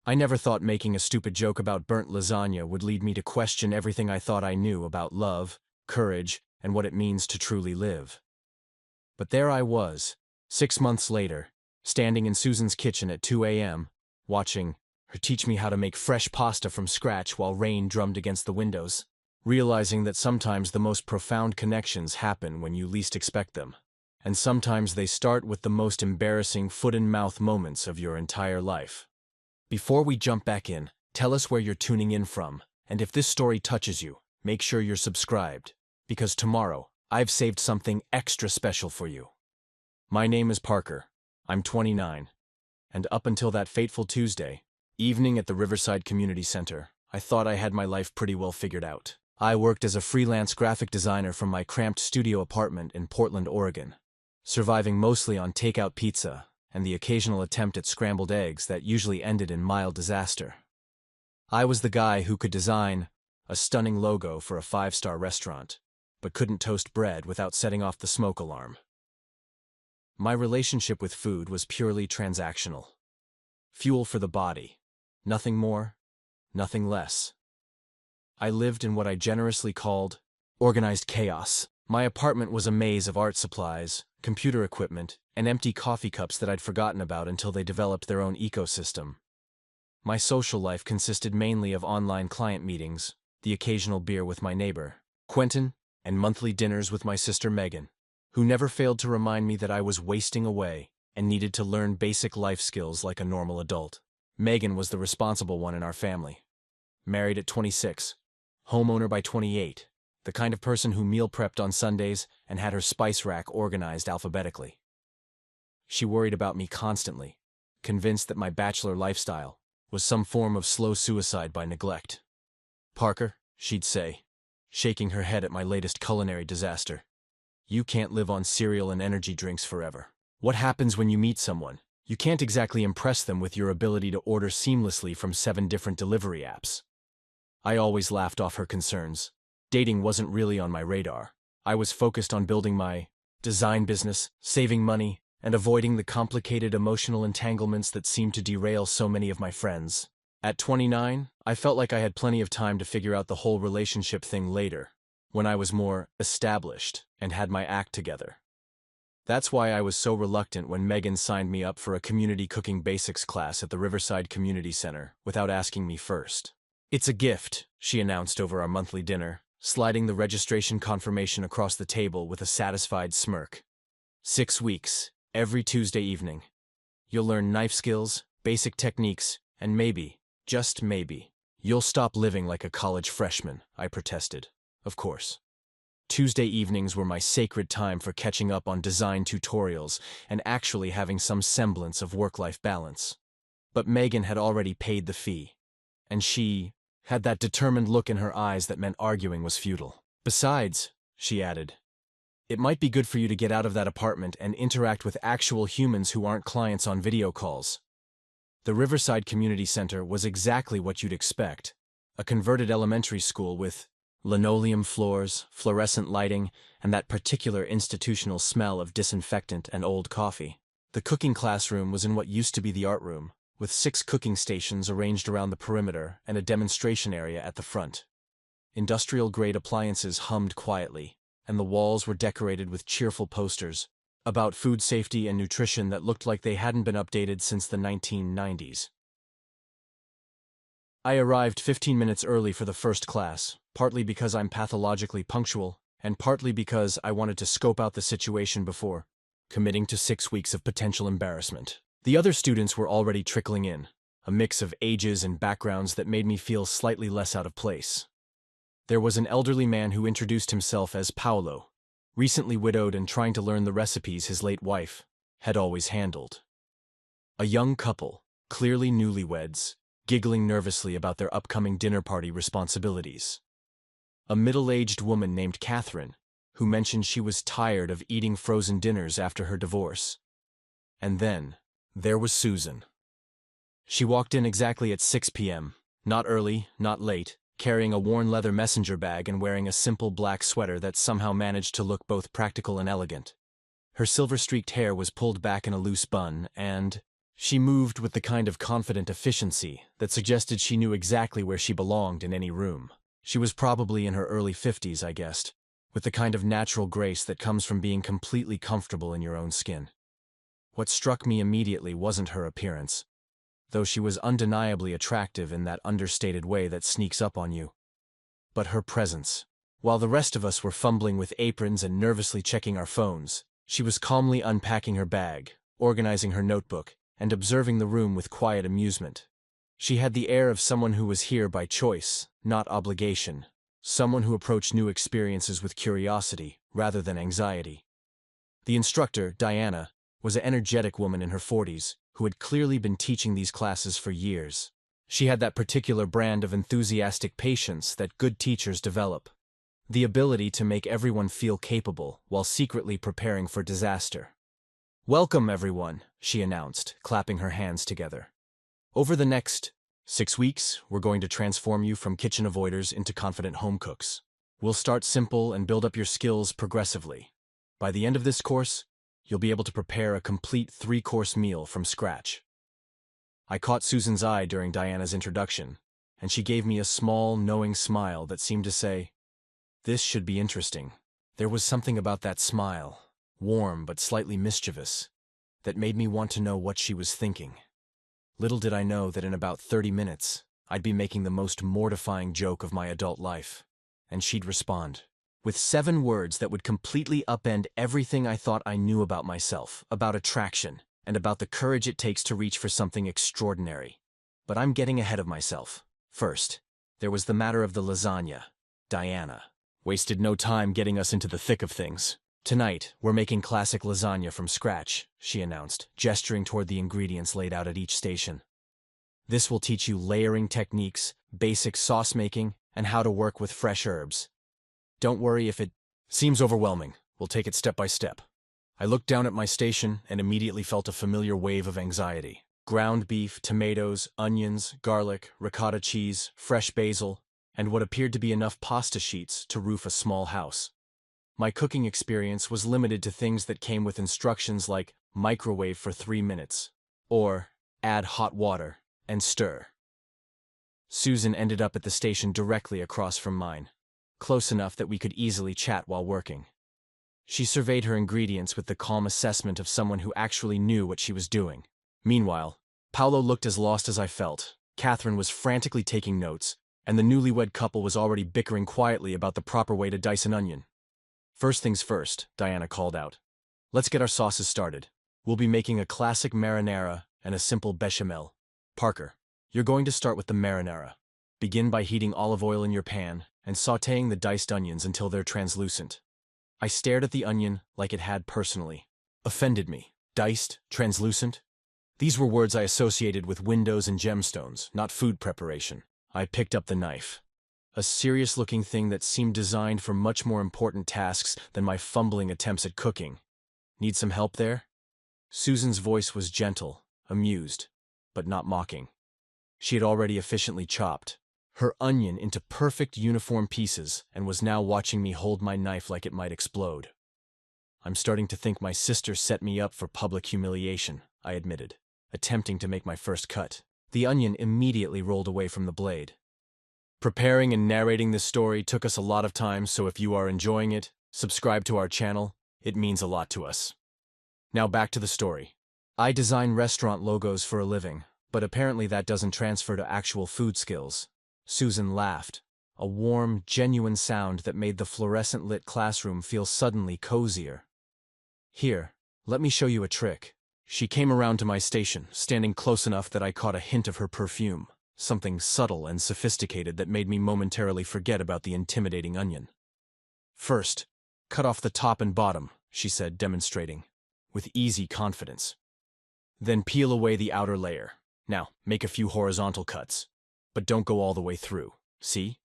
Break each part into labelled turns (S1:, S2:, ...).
S1: I never thought making a stupid joke about burnt lasagna would lead me to question everything I thought I knew about love, courage, and what it means to truly live. But there I was, 6 months later, standing in Susan's kitchen at 2 a.m., watching her teach me how to make fresh pasta from scratch while rain drummed against the windows, realizing that sometimes the most profound connections happen when you least expect them, and sometimes they start with the most embarrassing foot-and-mouth moments of your entire life. Before we jump back in, tell us where you're tuning in from, and if this story touches you, make sure you're subscribed, because tomorrow, I've saved something extra special for you. My name is Parker. I'm 29, and up until that fateful Tuesday evening at the Riverside Community Center, I thought I had my life pretty well figured out. I worked as a freelance graphic designer from my cramped studio apartment in Portland, Oregon, surviving mostly on takeout pizza and the occasional attempt at scrambled eggs that usually ended in mild disaster. I was the guy who could design a stunning logo for a 5-star restaurant, but couldn't toast bread without setting off the smoke alarm. My relationship with food was purely transactional. Fuel for the body. Nothing more, nothing less. I lived in what I generously called organized chaos. My apartment was a maze of art supplies, computer equipment, and empty coffee cups that I'd forgotten about until they developed their own ecosystem. My social life consisted mainly of online client meetings, the occasional beer with my neighbor, Quentin, and monthly dinners with my sister Megan, who never failed to remind me that I was wasting away and needed to learn basic life skills like a normal adult. Megan was the responsible one in our family. Married at 26, homeowner by 28, the kind of person who meal prepped on Sundays and had her spice rack organized alphabetically. She worried about me constantly, convinced that my bachelor lifestyle was some form of slow suicide by neglect. "Parker," she'd say, shaking her head at my latest culinary disaster, "you can't live on cereal and energy drinks forever. What happens when you meet someone? You can't exactly impress them with your ability to order seamlessly from 7 different delivery apps." I always laughed off her concerns. Dating wasn't really on my radar. I was focused on building my design business, saving money, and avoiding the complicated emotional entanglements that seemed to derail so many of my friends. At 29, I felt like I had plenty of time to figure out the whole relationship thing later, when I was more established and had my act together. That's why I was so reluctant when Megan signed me up for a community cooking basics class at the Riverside Community Center without asking me first. "It's a gift," she announced over our monthly dinner, sliding the registration confirmation across the table with a satisfied smirk. 6 weeks, every Tuesday evening. You'll learn knife skills, basic techniques, and maybe, just maybe, you'll stop living like a college freshman, I protested. Of course. Tuesday evenings were my sacred time for catching up on design tutorials and actually having some semblance of work-life balance. But Megan had already paid the fee, and she had that determined look in her eyes that meant arguing was futile. "Besides," she added, "it might be good for you to get out of that apartment and interact with actual humans who aren't clients on video calls." The Riverside Community Center was exactly what you'd expect, a converted elementary school with linoleum floors, fluorescent lighting, and that particular institutional smell of disinfectant and old coffee. The cooking classroom was in what used to be the art room, with 6 cooking stations arranged around the perimeter and a demonstration area at the front. Industrial-grade appliances hummed quietly, and the walls were decorated with cheerful posters about food safety and nutrition that looked like they hadn't been updated since the 1990s. I arrived 15 minutes early for the first class, partly because I'm pathologically punctual, and partly because I wanted to scope out the situation before committing to 6 weeks of potential embarrassment. The other students were already trickling in, a mix of ages and backgrounds that made me feel slightly less out of place. There was an elderly man who introduced himself as Paolo, recently widowed and trying to learn the recipes his late wife had always handled. A young couple, clearly newlyweds, giggling nervously about their upcoming dinner party responsibilities. A middle-aged woman named Catherine, who mentioned she was tired of eating frozen dinners after her divorce. And then, there was Susan. She walked in exactly at 6 p.m., not early, not late, carrying a worn leather messenger bag and wearing a simple black sweater that somehow managed to look both practical and elegant. Her silver-streaked hair was pulled back in a loose bun, and She moved with the kind of confident efficiency that suggested she knew exactly where she belonged in any room. She was probably in her early 50s, I guessed, with the kind of natural grace that comes from being completely comfortable in your own skin. What struck me immediately wasn't her appearance, though she was undeniably attractive in that understated way that sneaks up on you, but her presence. While the rest of us were fumbling with aprons and nervously checking our phones, she was calmly unpacking her bag, organizing her notebook, and observing the room with quiet amusement. She had the air of someone who was here by choice, not obligation, someone who approached new experiences with curiosity rather than anxiety. The instructor, Diana, was an energetic woman in her 40s who had clearly been teaching these classes for years. She had that particular brand of enthusiastic patience that good teachers develop, the ability to make everyone feel capable while secretly preparing for disaster. "Welcome, everyone," she announced, clapping her hands together. "Over the next 6 weeks, we're going to transform you from kitchen avoiders into confident home cooks. We'll start simple and build up your skills progressively. By the end of this course, you'll be able to prepare a complete 3-course meal from scratch." I caught Susan's eye during Diana's introduction, and she gave me a small, knowing smile that seemed to say, "This should be interesting." There was something about that smile, warm but slightly mischievous, that made me want to know what she was thinking. Little did I know that in about 30 minutes, I'd be making the most mortifying joke of my adult life, and she'd respond with 7 words that would completely upend everything I thought I knew about myself, about attraction, and about the courage it takes to reach for something extraordinary. But I'm getting ahead of myself. First, there was the matter of the lasagna. Diana wasted no time getting us into the thick of things. "Tonight, we're making classic lasagna from scratch," she announced, gesturing toward the ingredients laid out at each station. "This will teach you layering techniques, basic sauce making, and how to work with fresh herbs. Don't worry if it seems overwhelming. We'll take it step by step." I looked down at my station and immediately felt a familiar wave of anxiety. Ground beef, tomatoes, onions, garlic, ricotta cheese, fresh basil, and what appeared to be enough pasta sheets to roof a small house. My cooking experience was limited to things that came with instructions like microwave for 3 minutes, or add hot water and stir. Susan ended up at the station directly across from mine, close enough that we could easily chat while working. She surveyed her ingredients with the calm assessment of someone who actually knew what she was doing. Meanwhile, Paolo looked as lost as I felt. Catherine was frantically taking notes, and the newlywed couple was already bickering quietly about the proper way to dice an onion. "First things first," Diana called out. "Let's get our sauces started. We'll be making a classic marinara and a simple bechamel. Parker, you're going to start with the marinara. Begin by heating olive oil in your pan and sautéing the diced onions until they're translucent." I stared at the onion like it had personally offended me. Diced, translucent? These were words I associated with windows and gemstones, not food preparation. I picked up the knife. A serious-looking thing that seemed designed for much more important tasks than my fumbling attempts at cooking. "Need some help there?" Susan's voice was gentle, amused, but not mocking. She had already efficiently chopped her onion into perfect uniform pieces and was now watching me hold my knife like it might explode. "I'm starting to think my sister set me up for public humiliation," I admitted, attempting to make my first cut. The onion immediately rolled away from the blade. Preparing and narrating this story took us a lot of time, so if you are enjoying it, subscribe to our channel. It means a lot to us. Now back to the story. I design restaurant logos for a living, but apparently that doesn't transfer to actual food skills. Susan laughed, a warm, genuine sound that made the fluorescent-lit classroom feel suddenly cozier. "Here, let me show you a trick." She came around to my station, standing close enough that I caught a hint of her perfume, something subtle and sophisticated that made me momentarily forget about the intimidating onion. "First, cut off the top and bottom," she said, demonstrating, with easy confidence. "Then peel away the outer layer. Now, make a few horizontal cuts, but don't go all the way through, see?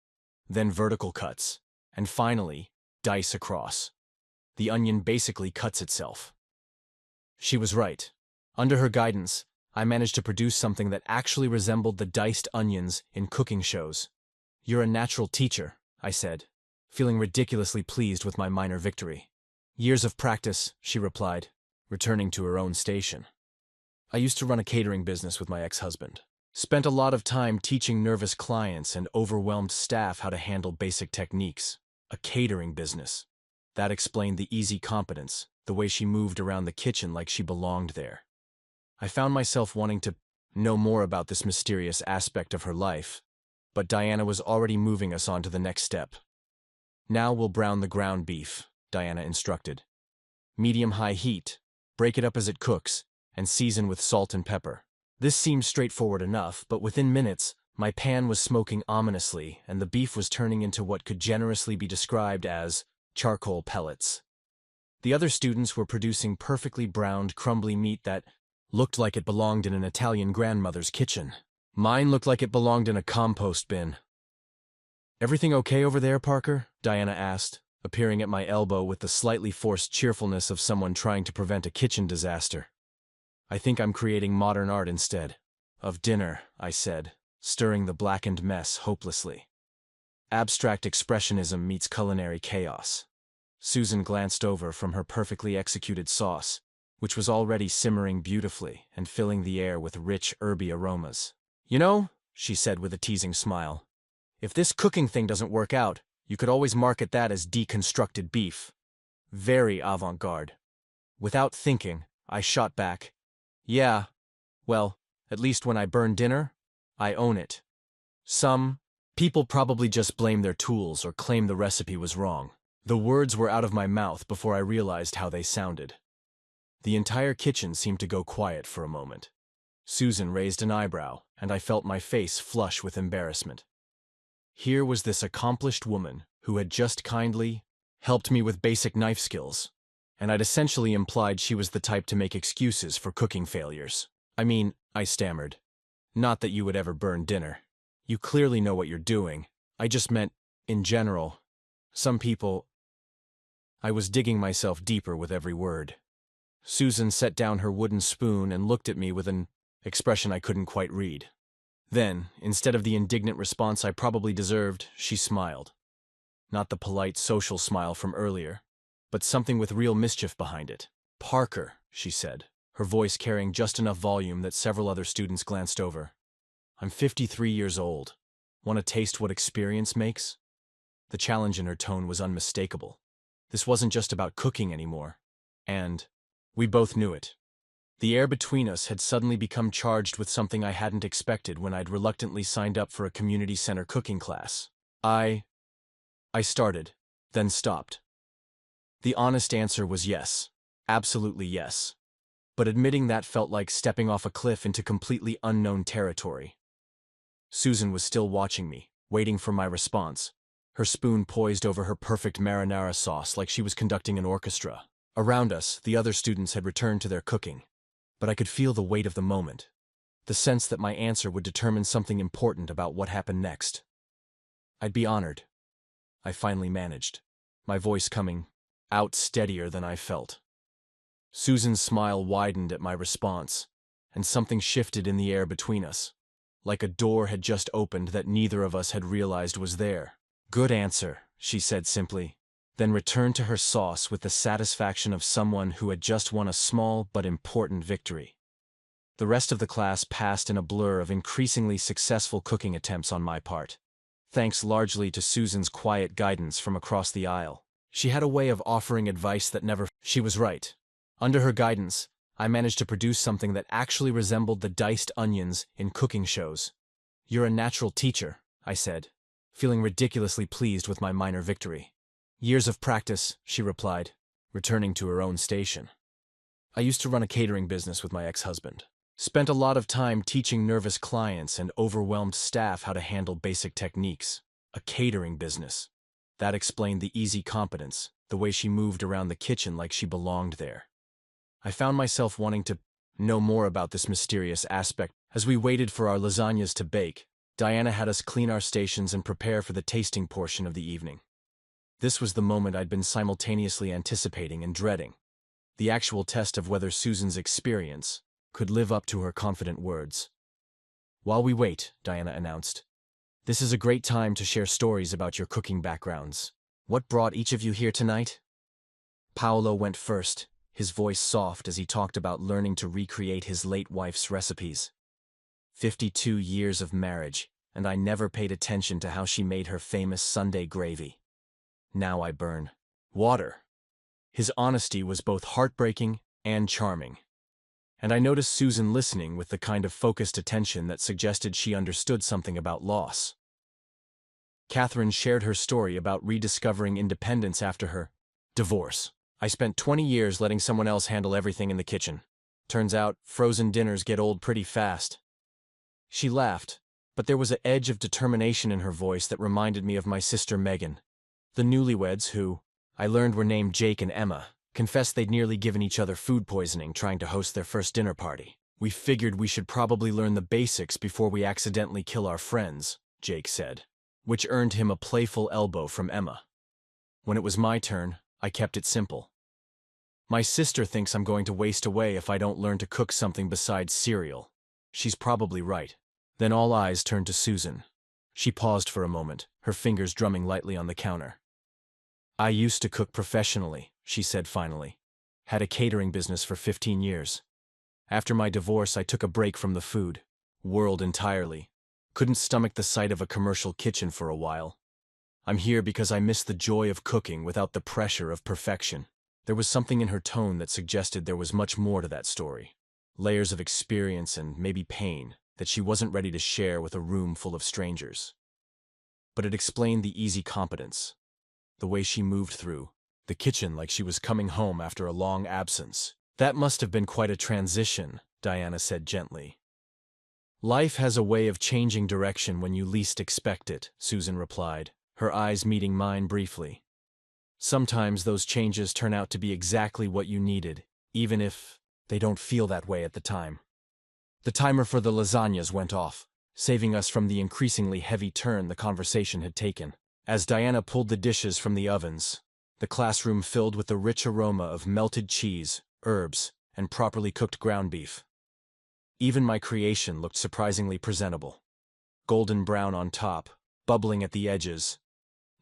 S1: Then vertical cuts, and finally, dice across. The onion basically cuts itself." She was right. Under her guidance, I managed to produce something that actually resembled the diced onions in cooking shows. "You're a natural teacher," I said, feeling ridiculously pleased with my minor victory. "Years of practice," she replied, returning to her own station. I used to run a catering business with my ex-husband. Spent a lot of time teaching nervous clients and overwhelmed staff how to handle basic techniques. A catering business. That explained the easy competence, the way she moved around the kitchen like she belonged there. I found myself wanting to know more about this mysterious aspect of her life, but Diana was already moving us on to the next step. Now we'll brown the ground beef, Diana instructed. Medium-high heat, break it up as it cooks, and season with salt and pepper. This seemed straightforward enough, but within minutes, my pan was smoking ominously, and the beef was turning into what could generously be described as charcoal pellets. The other students were producing perfectly browned, crumbly meat that looked like it belonged in an Italian grandmother's kitchen. Mine looked like it belonged in a compost bin. "Everything okay over there, Parker?" Diana asked, appearing at my elbow with the slightly forced cheerfulness of someone trying to prevent a kitchen disaster. "I think I'm creating modern art instead of dinner," I said, stirring the blackened mess hopelessly. Abstract expressionism meets culinary chaos. Susan glanced over from her perfectly executed sauce, which was already simmering beautifully and filling the air with rich, herby aromas. "You know," she said with a teasing smile, "if this cooking thing doesn't work out, you could always market that as deconstructed beef." Very avant-garde. Without thinking, I shot back, "Yeah, well, at least when I burn dinner, I own it." Some people probably just blame their tools or claim the recipe was wrong. The words were out of my mouth before I realized how they sounded. The entire kitchen seemed to go quiet for a moment. Susan raised an eyebrow, and I felt my face flush with embarrassment. Here was this accomplished woman who had just kindly helped me with basic knife skills, and I'd essentially implied she was the type to make excuses for cooking failures. "I mean," I stammered, "not that you would ever burn dinner. You clearly know what you're doing. I just meant, in general, some people—" I was digging myself deeper with every word. Susan set down her wooden spoon and looked at me with an expression I couldn't quite read. Then, instead of the indignant response I probably deserved, she smiled. Not the polite social smile from earlier, but something with real mischief behind it. "Parker," she said, her voice carrying just enough volume that several other students glanced over. "I'm 53 years old. Want to taste what experience makes?" The challenge in her tone was unmistakable. This wasn't just about cooking anymore. And we both knew it. The air between us had suddenly become charged with something I hadn't expected when I'd reluctantly signed up for a community center cooking class. I started, then stopped. The honest answer was yes. Absolutely yes. But admitting that felt like stepping off a cliff into completely unknown territory. Susan was still watching me, waiting for my response, her spoon poised over her perfect marinara sauce like she was conducting an orchestra. Around us, the other students had returned to their cooking, but I could feel the weight of the moment, the sense that my answer would determine something important about what happened next. "I'd be honored," I finally managed, my voice coming out steadier than I felt. Susan's smile widened at my response, and something shifted in the air between us, like a door had just opened that neither of us had realized was there. "Good answer," she said simply, then returned to her sauce with the satisfaction of someone who had just won a small but important victory. The rest of the class passed in a blur of increasingly successful cooking attempts on my part, thanks largely to Susan's quiet guidance from across the aisle. She had a way of offering advice that never— She was right. Under her guidance, I managed to produce something that actually resembled the diced onions in cooking shows. "You're a natural teacher," I said, feeling ridiculously pleased with my minor victory. "Years of practice," she replied, returning to her own station. I used to run a catering business with my ex-husband. Spent a lot of time teaching nervous clients and overwhelmed staff how to handle basic techniques. A catering business. That explained the easy competence, the way she moved around the kitchen like she belonged there. I found myself wanting to know more about this mysterious aspect. As we waited for our lasagnas to bake, Diana had us clean our stations and prepare for the tasting portion of the evening. This was the moment I'd been simultaneously anticipating and dreading. The actual test of whether Susan's experience could live up to her confident words. "While we wait," Diana announced, "this is a great time to share stories about your cooking backgrounds. What brought each of you here tonight?" Paolo went first, his voice soft as he talked about learning to recreate his late wife's recipes. 52 years of marriage, and I never paid attention to how she made her famous Sunday gravy. Now I burn. Water. His honesty was both heartbreaking and charming. And I noticed Susan listening with the kind of focused attention that suggested she understood something about loss. Catherine shared her story about rediscovering independence after her divorce. I spent 20 years letting someone else handle everything in the kitchen. Turns out, frozen dinners get old pretty fast. She laughed, but there was an edge of determination in her voice that reminded me of my sister Megan. The newlyweds, who I learned were named Jake and Emma, confessed they'd nearly given each other food poisoning trying to host their first dinner party. "We figured we should probably learn the basics before we accidentally kill our friends," Jake said, which earned him a playful elbow from Emma. When it was my turn, I kept it simple. "My sister thinks I'm going to waste away if I don't learn to cook something besides cereal. She's probably right." Then all eyes turned to Susan. She paused for a moment, her fingers drumming lightly on the counter. "I used to cook professionally," she said finally. "Had a catering business for 15 years. After my divorce, I took a break from the food world entirely. Couldn't stomach the sight of a commercial kitchen for a while. I'm here because I miss the joy of cooking without the pressure of perfection." There was something in her tone that suggested there was much more to that story. Layers of experience and maybe pain that she wasn't ready to share with a room full of strangers. But it explained the easy competence. The way she moved through the kitchen like she was coming home after a long absence. "That must have been quite a transition," Diana said gently. "Life has a way of changing direction when you least expect it," Susan replied, her eyes meeting mine briefly. "Sometimes those changes turn out to be exactly what you needed, even if they don't feel that way at the time." The timer for the lasagnas went off, saving us from the increasingly heavy turn the conversation had taken. As Diana pulled the dishes from the ovens, the classroom filled with the rich aroma of melted cheese, herbs, and properly cooked ground beef. Even my creation looked surprisingly presentable. Golden brown on top, bubbling at the edges.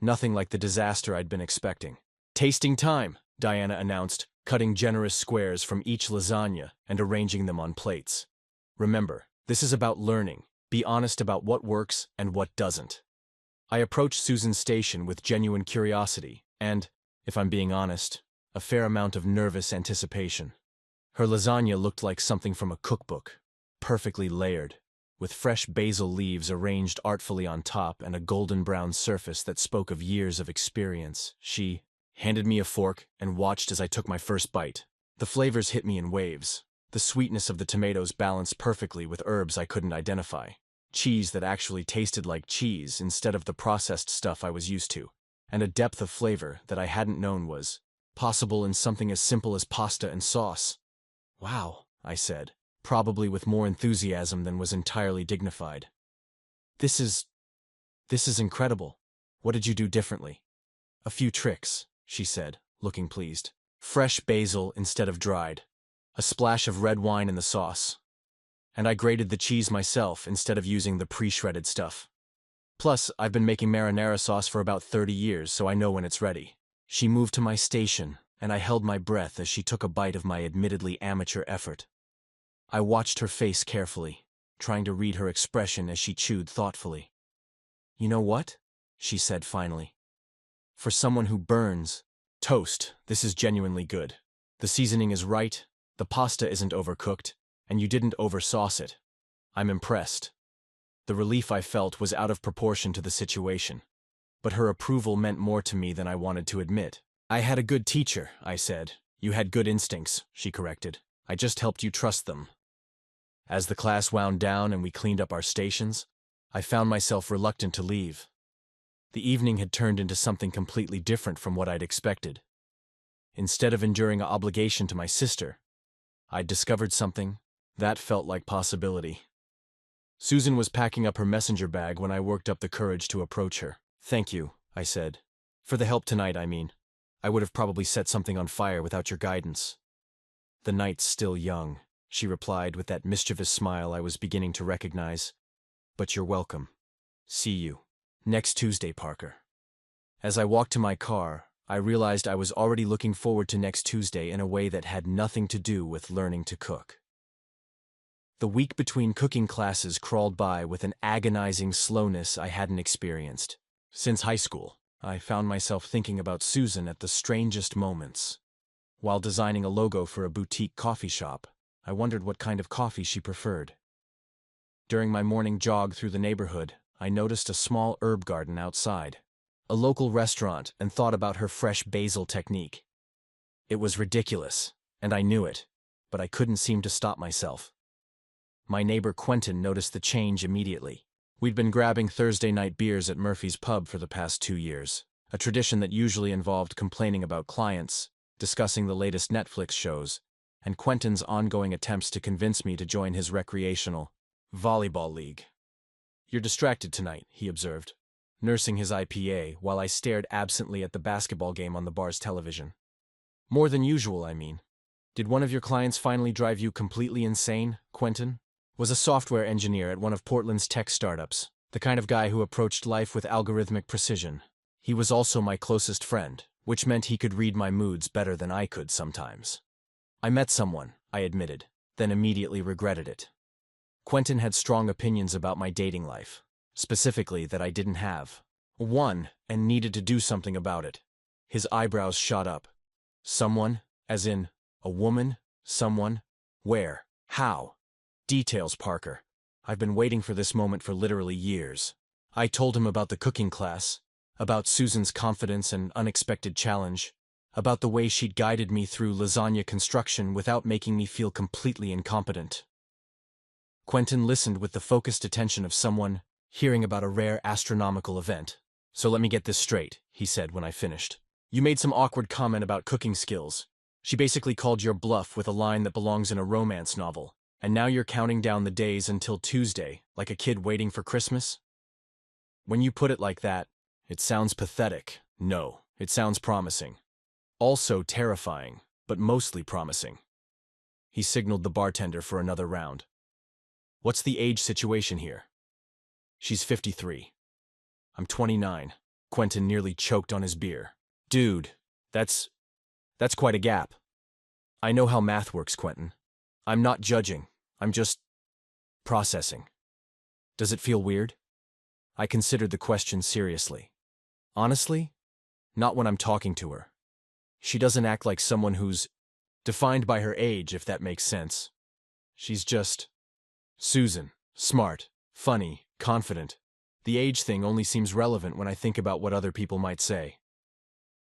S1: Nothing like the disaster I'd been expecting. "Tasting time," Diana announced, cutting generous squares from each lasagna and arranging them on plates. "Remember, this is about learning. Be honest about what works and what doesn't." I approached Susan's station with genuine curiosity and, if I'm being honest, a fair amount of nervous anticipation. Her lasagna looked like something from a cookbook, perfectly layered, with fresh basil leaves arranged artfully on top and a golden brown surface that spoke of years of experience. She handed me a fork and watched as I took my first bite. The flavors hit me in waves. The sweetness of the tomatoes balanced perfectly with herbs I couldn't identify. Cheese that actually tasted like cheese instead of the processed stuff I was used to, and a depth of flavor that I hadn't known was possible in something as simple as pasta and sauce. "Wow," I said, probably with more enthusiasm than was entirely dignified. This is incredible. What did you do differently?" "A few tricks," she said, looking pleased. "Fresh basil instead of dried. A splash of red wine in the sauce. And I grated the cheese myself instead of using the pre-shredded stuff. Plus, I've been making marinara sauce for about 30 years, so I know when it's ready." She moved to my station, and I held my breath as she took a bite of my admittedly amateur effort. I watched her face carefully, trying to read her expression as she chewed thoughtfully. "You know what?" she said finally. "For someone who burns toast, this is genuinely good. The seasoning is right, the pasta isn't overcooked, and you didn't oversauce it. I'm impressed." The relief I felt was out of proportion to the situation, but her approval meant more to me than I wanted to admit. "I had a good teacher," I said. "You had good instincts," she corrected. "I just helped you trust them." As the class wound down and we cleaned up our stations, I found myself reluctant to leave. The evening had turned into something completely different from what I'd expected. Instead of enduring an obligation to my sister, I'd discovered something that felt like possibility. Susan was packing up her messenger bag when I worked up the courage to approach her. "Thank you," I said. "For the help tonight, I mean. I would have probably set something on fire without your guidance." "The night's still young," she replied with that mischievous smile I was beginning to recognize. "But you're welcome. See you next Tuesday, Parker." As I walked to my car, I realized I was already looking forward to next Tuesday in a way that had nothing to do with learning to cook. The week between cooking classes crawled by with an agonizing slowness I hadn't experienced since high school. I found myself thinking about Susan at the strangest moments. While designing a logo for a boutique coffee shop, I wondered what kind of coffee she preferred. During my morning jog through the neighborhood, I noticed a small herb garden outside, a local restaurant, and thought about her fresh basil technique. It was ridiculous, and I knew it, but I couldn't seem to stop myself. My neighbor Quentin noticed the change immediately. We'd been grabbing Thursday night beers at Murphy's Pub for the past 2 years, a tradition that usually involved complaining about clients, discussing the latest Netflix shows, and Quentin's ongoing attempts to convince me to join his recreational volleyball league. "You're distracted tonight," he observed, nursing his IPA while I stared absently at the basketball game on the bar's television. "More than usual, I mean. Did one of your clients finally drive you completely insane?" Quentin was a software engineer at one of Portland's tech startups, the kind of guy who approached life with algorithmic precision. He was also my closest friend, which meant he could read my moods better than I could sometimes. "I met someone," I admitted, then immediately regretted it. Quentin had strong opinions about my dating life, specifically that I didn't have one and needed to do something about it. His eyebrows shot up. "Someone? As in, a woman? Someone? Where? How? Details, Parker. I've been waiting for this moment for literally years." I told him about the cooking class, about Susan's confidence and unexpected challenge, about the way she'd guided me through lasagna construction without making me feel completely incompetent. Quentin listened with the focused attention of someone hearing about a rare astronomical event. "So let me get this straight," he said when I finished. "You made some awkward comment about cooking skills. She basically called your bluff with a line that belongs in a romance novel. And now you're counting down the days until Tuesday, like a kid waiting for Christmas?" "When you put it like that, it sounds pathetic." "No, it sounds promising. Also terrifying, but mostly promising." He signaled the bartender for another round. "What's the age situation here?" "She's 53. I'm 29. Quentin nearly choked on his beer. "Dude, that's quite a gap." "I know how math works, Quentin. I'm not judging, I'm just processing." "Does it feel weird?" I considered the question seriously. "Honestly, not when I'm talking to her. She doesn't act like someone who's defined by her age, if that makes sense. She's just Susan, smart, funny, confident. The age thing only seems relevant when I think about what other people might say."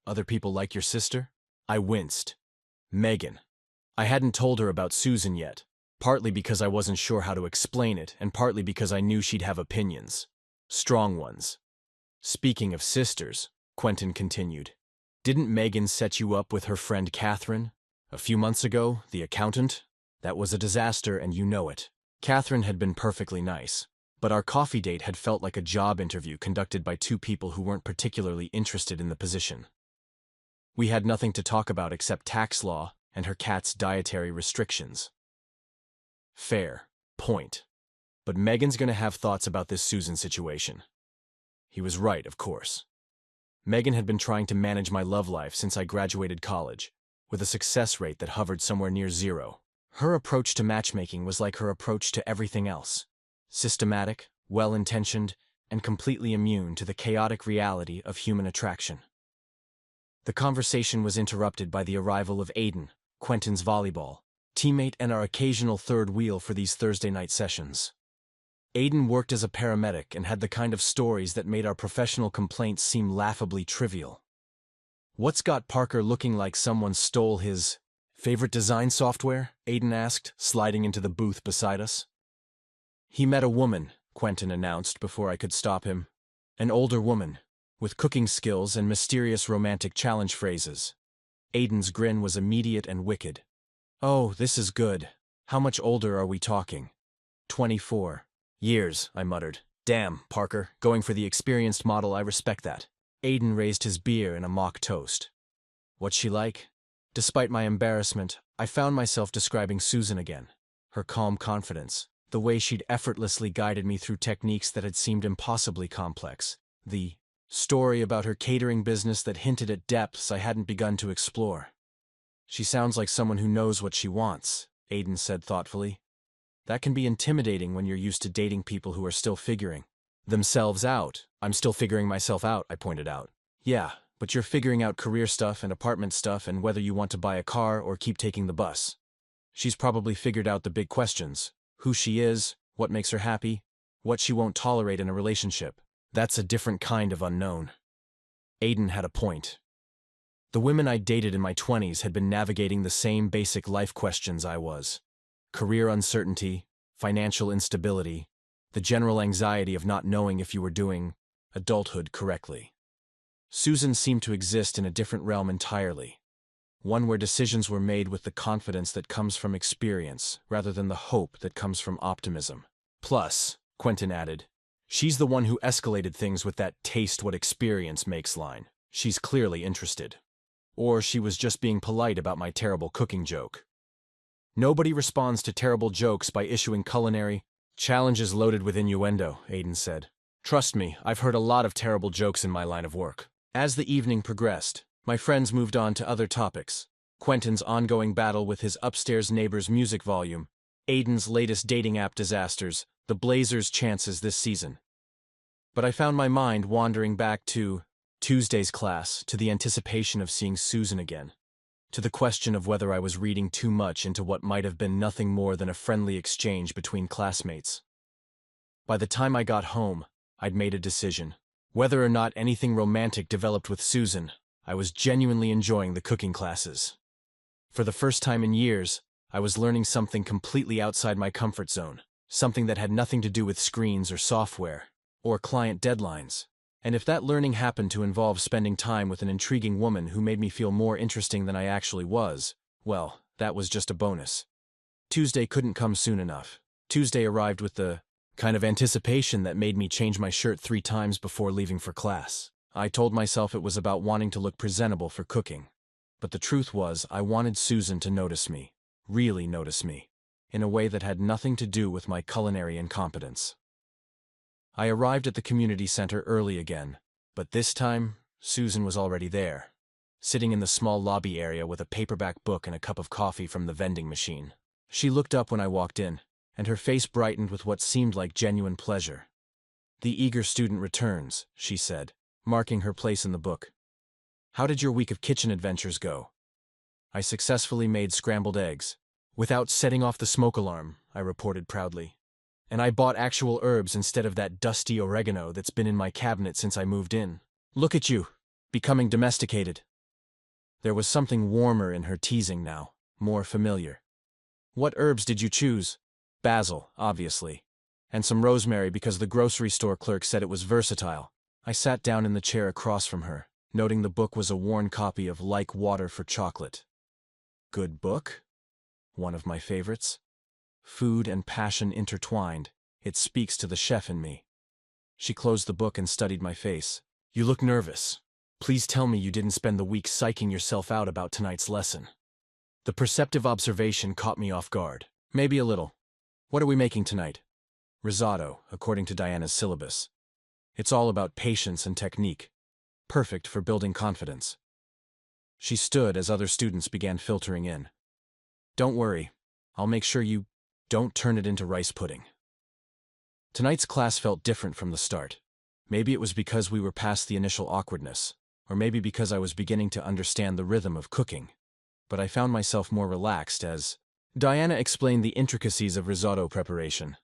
S1: "Other people like your sister?" I winced. "Megan." I hadn't told her about Susan yet, partly because I wasn't sure how to explain it, and partly because I knew she'd have opinions. Strong ones. "Speaking of sisters," Quentin continued, "didn't Megan set you up with her friend Catherine? A few months ago, the accountant? That was a disaster, and you know it. Catherine had been perfectly nice, but our coffee date had felt like a job interview conducted by two people who weren't particularly interested in the position. We had nothing to talk about except tax law and her cat's dietary restrictions." Fair point. But Megan's gonna have thoughts about this Susan situation. He was right, of course. Megan had been trying to manage my love life since I graduated college, with a success rate that hovered somewhere near zero. Her approach to matchmaking was like her approach to everything else: systematic, well-intentioned, and completely immune to the chaotic reality of human attraction. The conversation was interrupted by the arrival of Aiden, Quentin's volleyball teammate and our occasional third wheel for these Thursday night sessions. Aiden worked as a paramedic and had the kind of stories that made our professional complaints seem laughably trivial. "What's got Parker looking like someone stole his favorite design software?" Aiden asked, sliding into the booth beside us. "He met a woman," Quentin announced before I could stop him. "An older woman, with cooking skills and mysterious romantic challenge phrases." Aiden's grin was immediate and wicked. "Oh, this is good. How much older are we talking?" 24. "Years," I muttered. "Damn, Parker, going for the experienced model, I respect that." Aiden raised his beer in a mock toast. "What's she like?" Despite my embarrassment, I found myself describing Susan again. Her calm confidence, the way she'd effortlessly guided me through techniques that had seemed impossibly complex, the story about her catering business that hinted at depths I hadn't begun to explore. She sounds like someone who knows what she wants, Aiden said thoughtfully. That can be intimidating when you're used to dating people who are still figuring themselves out. I'm still figuring myself out, I pointed out. Yeah, but you're figuring out career stuff and apartment stuff and whether you want to buy a car or keep taking the bus. She's probably figured out the big questions: who she is, what makes her happy, what she won't tolerate in a relationship. That's a different kind of unknown. Aiden had a point. The women I dated in my 20s had been navigating the same basic life questions I was. Career uncertainty, financial instability, the general anxiety of not knowing if you were doing adulthood correctly. Susan seemed to exist in a different realm entirely, one where decisions were made with the confidence that comes from experience rather than the hope that comes from optimism. Plus, Quentin added, she's the one who escalated things with that taste what experience makes line. She's clearly interested. Or she was just being polite about my terrible cooking joke. Nobody responds to terrible jokes by issuing culinary challenges loaded with innuendo, Aiden said. Trust me, I've heard a lot of terrible jokes in my line of work. As the evening progressed, my friends moved on to other topics. Quentin's ongoing battle with his upstairs neighbor's music volume, Aiden's latest dating app disasters, the Blazers' chances this season. But I found my mind wandering back to Tuesday's class, to the anticipation of seeing Susan again, to the question of whether I was reading too much into what might have been nothing more than a friendly exchange between classmates. By the time I got home, I'd made a decision. Whether or not anything romantic developed with Susan, I was genuinely enjoying the cooking classes. For the first time in years, I was learning something completely outside my comfort zone, something that had nothing to do with screens or software, or client deadlines. And if that learning happened to involve spending time with an intriguing woman who made me feel more interesting than I actually was, well, that was just a bonus. Tuesday couldn't come soon enough. Tuesday arrived with the kind of anticipation that made me change my shirt 3 times before leaving for class. I told myself it was about wanting to look presentable for cooking. But the truth was, I wanted Susan to notice me, really notice me, in a way that had nothing to do with my culinary incompetence. I arrived at the community center early again, but this time, Susan was already there, sitting in the small lobby area with a paperback book and a cup of coffee from the vending machine. She looked up when I walked in, and her face brightened with what seemed like genuine pleasure. The eager student returns, she said, marking her place in the book. How did your week of kitchen adventures go? I successfully made scrambled eggs. Without setting off the smoke alarm, I reported proudly. And I bought actual herbs instead of that dusty oregano that's been in my cabinet since I moved in. Look at you, becoming domesticated. There was something warmer in her teasing now, more familiar. What herbs did you choose? Basil, obviously. And some rosemary because the grocery store clerk said it was versatile. I sat down in the chair across from her, noting the book was a worn copy of Like Water for Chocolate. Good book? One of my favorites. Food and passion intertwined. It speaks to the chef in me. She closed the book and studied my face. You look nervous. Please tell me you didn't spend the week psyching yourself out about tonight's lesson. The perceptive observation caught me off guard. Maybe a little. What are we making tonight? Risotto, according to Diana's syllabus. It's all about patience and technique. Perfect for building confidence. She stood as other students began filtering in. Don't worry, I'll make sure you don't turn it into rice pudding. Tonight's class felt different from the start. Maybe it was because we were past the initial awkwardness, or maybe because I was beginning to understand the rhythm of cooking. But I found myself more relaxed as Diana explained the intricacies of risotto preparation.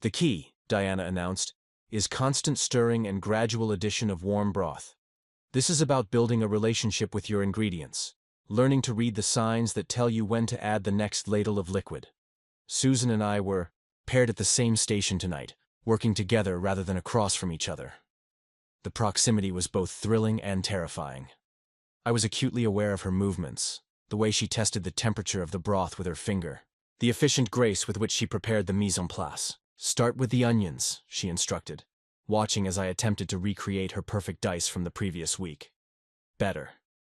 S1: The key, Diana announced, is constant stirring and gradual addition of warm broth. This is about building a relationship with your ingredients, learning to read the signs that tell you when to add the next ladle of liquid. Susan and I were paired at the same station tonight, working together rather than across from each other. The proximity was both thrilling and terrifying. I was acutely aware of her movements, the way she tested the temperature of the broth with her finger, the efficient grace with which she prepared the mise en place. Start with the onions, she instructed, watching as I attempted to recreate her perfect dice from the previous week. Better.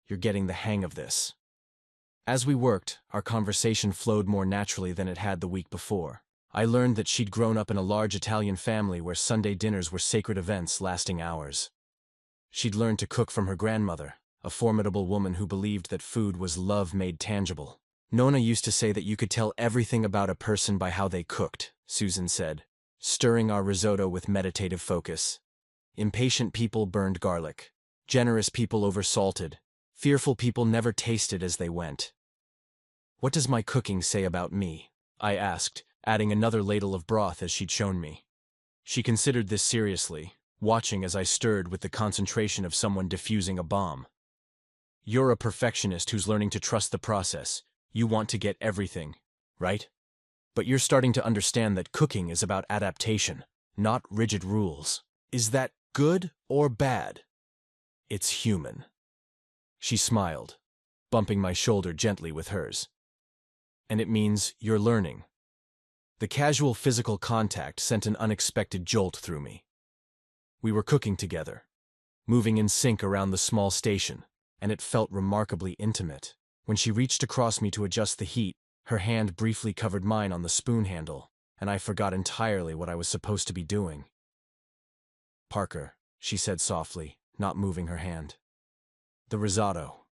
S1: You're getting the hang of this. As we worked, our conversation flowed more naturally than it had the week before. I learned that she'd grown up in a large Italian family where Sunday dinners were sacred events lasting hours. She'd learned to cook from her grandmother, a formidable woman who believed that food was love made tangible. Nona used to say that you could tell everything about a person by how they cooked, Susan said, stirring our risotto with meditative focus. Impatient people burned garlic. Generous people oversalted. Fearful people never tasted as they went. What does my cooking say about me? I asked, adding another ladle of broth as she'd shown me. She considered this seriously, watching as I stirred with the concentration of someone defusing a bomb. You're a perfectionist who's learning to trust the process. You want to get everything, right? But you're starting to understand that cooking is about adaptation, not rigid rules. Is that good or bad? It's human. She smiled, bumping my shoulder gently with hers. And it means you're learning. The casual physical contact sent an unexpected jolt through me. We were cooking together, moving in sync around the small station, and it felt remarkably intimate. When she reached across me to adjust the heat, her hand briefly covered mine on the spoon handle, and I forgot entirely what I was supposed to be doing. "Parker," she said softly, not moving her hand. "The risotto."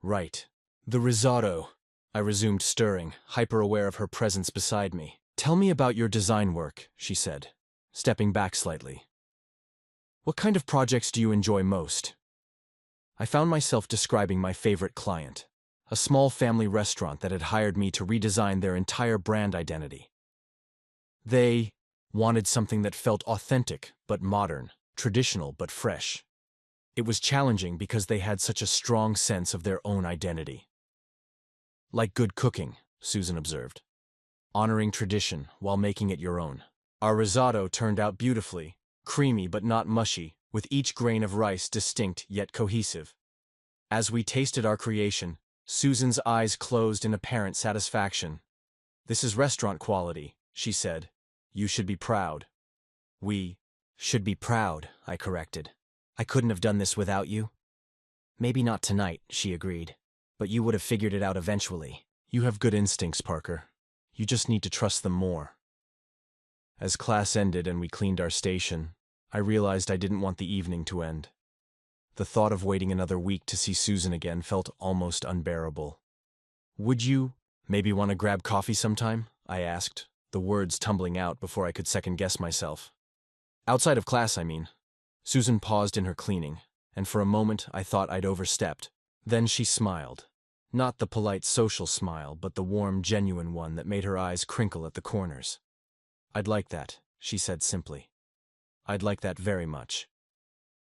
S1: "Right. The risotto," I resumed, stirring, hyper-aware of her presence beside me. "Tell me about your design work," she said, stepping back slightly. "What kind of projects do you enjoy most?" I found myself describing my favorite client, a small family restaurant that had hired me to redesign their entire brand identity. They wanted something that felt authentic but modern, traditional but fresh. It was challenging because they had such a strong sense of their own identity. "Like good cooking," Susan observed. "Honoring tradition while making it your own." Our risotto turned out beautifully, creamy but not mushy, with each grain of rice distinct yet cohesive. As we tasted our creation, Susan's eyes closed in apparent satisfaction. "This is restaurant quality," she said. "You should be proud." "We should be proud," I corrected. "I couldn't have done this without you." "Maybe not tonight," she agreed. "But you would have figured it out eventually." "You have good instincts, Parker. You just need to trust them more." As class ended and we cleaned our station, I realized I didn't want the evening to end. The thought of waiting another week to see Susan again felt almost unbearable. "Would you maybe want to grab coffee sometime?" I asked, the words tumbling out before I could second-guess myself. "Outside of class, I mean." Susan paused in her cleaning, and for a moment I thought I'd overstepped. Then she smiled. Not the polite social smile, but the warm, genuine one that made her eyes crinkle at the corners. "I'd like that," she said simply. "I'd like that very much."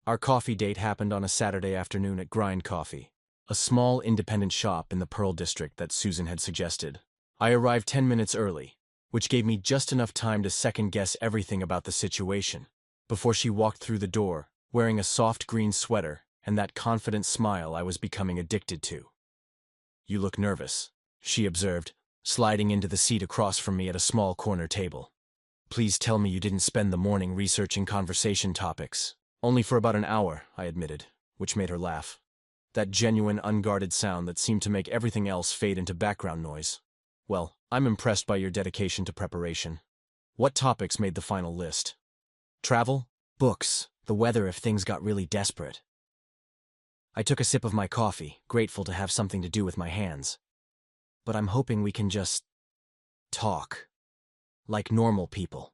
S1: Our coffee date happened on a Saturday afternoon at Grind Coffee, a small independent shop in the Pearl District that Susan had suggested. I arrived 10 minutes early, which gave me just enough time to second-guess everything about the situation, before she walked through the door, wearing a soft green sweater and that confident smile I was becoming addicted to. "You look nervous," she observed, sliding into the seat across from me at a small corner table. "Please tell me you didn't spend the morning researching conversation topics." "Only for about an hour," I admitted, which made her laugh. That genuine, unguarded sound that seemed to make everything else fade into background noise. "Well, I'm impressed by your dedication to preparation. What topics made the final list?" "Travel, books, the weather if things got really desperate." I took a sip of my coffee, grateful to have something to do with my hands. "But I'm hoping we can just talk. Like normal people."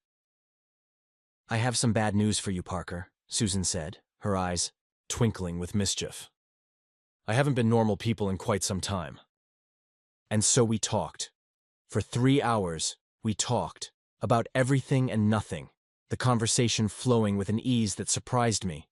S1: "I have some bad news for you, Parker," Susan said, her eyes twinkling with mischief. "I haven't been normal people in quite some time." And so we talked. For 3 hours, we talked about everything and nothing, the conversation flowing with an ease that surprised me.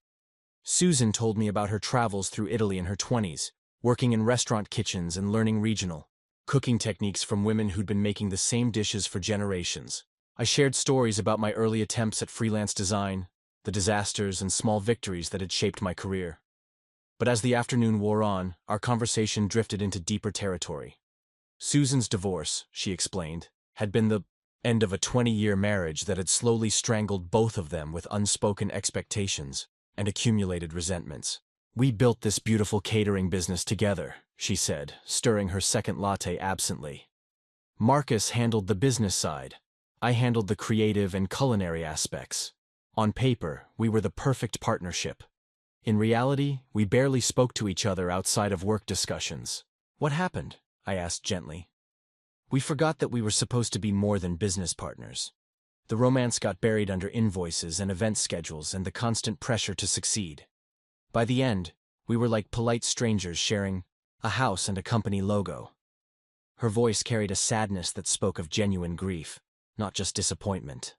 S1: Susan told me about her travels through Italy in her 20s, working in restaurant kitchens and learning regional cooking techniques from women who'd been making the same dishes for generations. I shared stories about my early attempts at freelance design, the disasters and small victories that had shaped my career. But as the afternoon wore on, our conversation drifted into deeper territory. Susan's divorce, she explained, had been the end of a 20-year marriage that had slowly strangled both of them with unspoken expectations and accumulated resentments. "We built this beautiful catering business together," she said, stirring her second latte absently. "Marcus handled the business side. I handled the creative and culinary aspects. On paper, we were the perfect partnership. In reality, we barely spoke to each other outside of work discussions. What happened? I asked gently. We forgot that we were supposed to be more than business partners. The romance got buried under invoices and event schedules and the constant pressure to succeed. By the end, we were like polite strangers sharing a house and a company logo. Her voice carried a sadness that spoke of genuine grief, not just disappointment.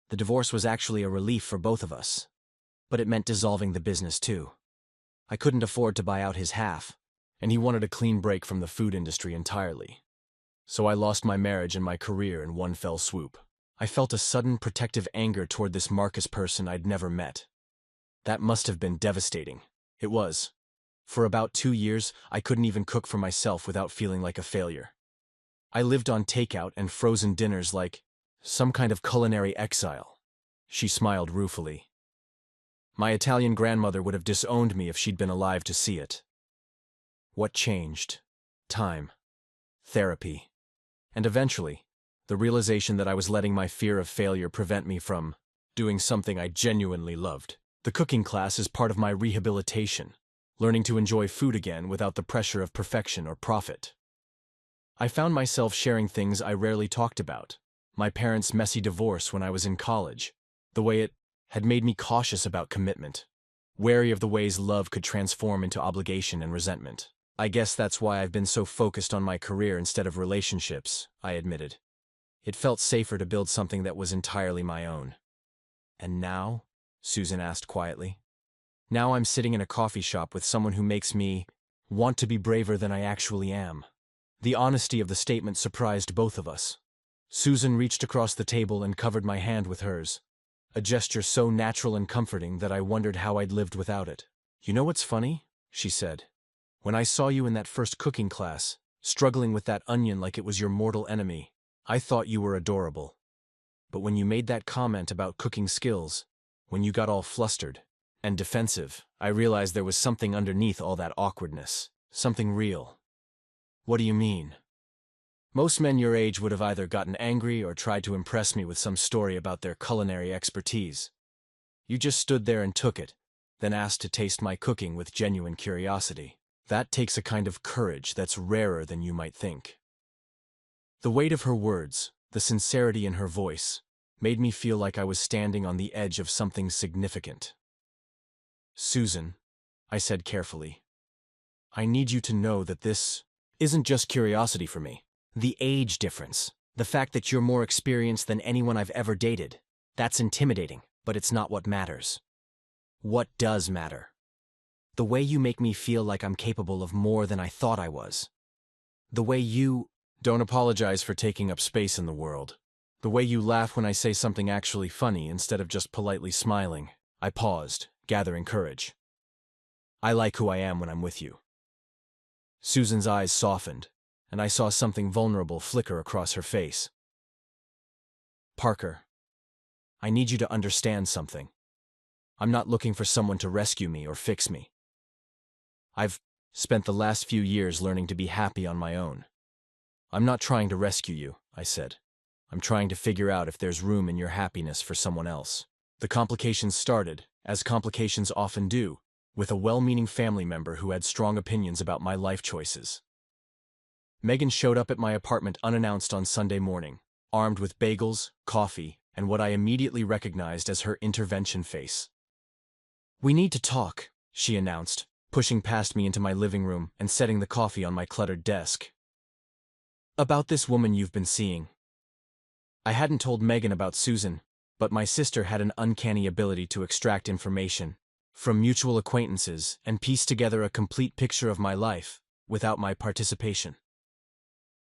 S1: The divorce was actually a relief for both of us, but it meant dissolving the business too. I couldn't afford to buy out his half, and he wanted a clean break from the food industry entirely. So I lost my marriage and my career in one fell swoop. I felt a sudden protective anger toward this Marcus person I'd never met. That must have been devastating. It was. For about 2 years, I couldn't even cook for myself without feeling like a failure. I lived on takeout and frozen dinners like some kind of culinary exile. She smiled ruefully. My Italian grandmother would have disowned me if she'd been alive to see it. What changed? Time. Therapy. And eventually, the realization that I was letting my fear of failure prevent me from doing something I genuinely loved. The cooking class is part of my rehabilitation, learning to enjoy food again without the pressure of perfection or profit. I found myself sharing things I rarely talked about. My parents' messy divorce when I was in college, the way it had made me cautious about commitment, wary of the ways love could transform into obligation and resentment. I guess that's why I've been so focused on my career instead of relationships, I admitted. It felt safer to build something that was entirely my own. And now? Susan asked quietly. Now I'm sitting in a coffee shop with someone who makes me want to be braver than I actually am. The honesty of the statement surprised both of us. Susan reached across the table and covered my hand with hers, a gesture so natural and comforting that I wondered how I'd lived without it. You know what's funny? She said. When I saw you in that first cooking class, struggling with that onion like it was your mortal enemy, I thought you were adorable. But when you made that comment about cooking skills, when you got all flustered and defensive, I realized there was something underneath all that awkwardness, something real. What do you mean? Most men your age would have either gotten angry or tried to impress me with some story about their culinary expertise. You just stood there and took it, then asked to taste my cooking with genuine curiosity. That takes a kind of courage that's rarer than you might think. The weight of her words, the sincerity in her voice, made me feel like I was standing on the edge of something significant. Susan, I said carefully, I need you to know that this isn't just curiosity for me. The age difference, the fact that you're more experienced than anyone I've ever dated, that's intimidating, but it's not what matters. What does matter? The way you make me feel like I'm capable of more than I thought I was. The way you don't apologize for taking up space in the world. The way you laugh when I say something actually funny instead of just politely smiling. I paused, gathering courage. I like who I am when I'm with you. Susan's eyes softened, and I saw something vulnerable flicker across her face. Parker, I need you to understand something. I'm not looking for someone to rescue me or fix me. I've spent the last few years learning to be happy on my own. I'm not trying to rescue you, I said. I'm trying to figure out if there's room in your happiness for someone else. The complications started, as complications often do, with a well-meaning family member who had strong opinions about my life choices. Megan showed up at my apartment unannounced on Sunday morning, armed with bagels, coffee, and what I immediately recognized as her intervention face. We need to talk, she announced, pushing past me into my living room and setting the coffee on my cluttered desk. About this woman you've been seeing. I hadn't told Megan about Susan, but my sister had an uncanny ability to extract information from mutual acquaintances and piece together a complete picture of my life without my participation.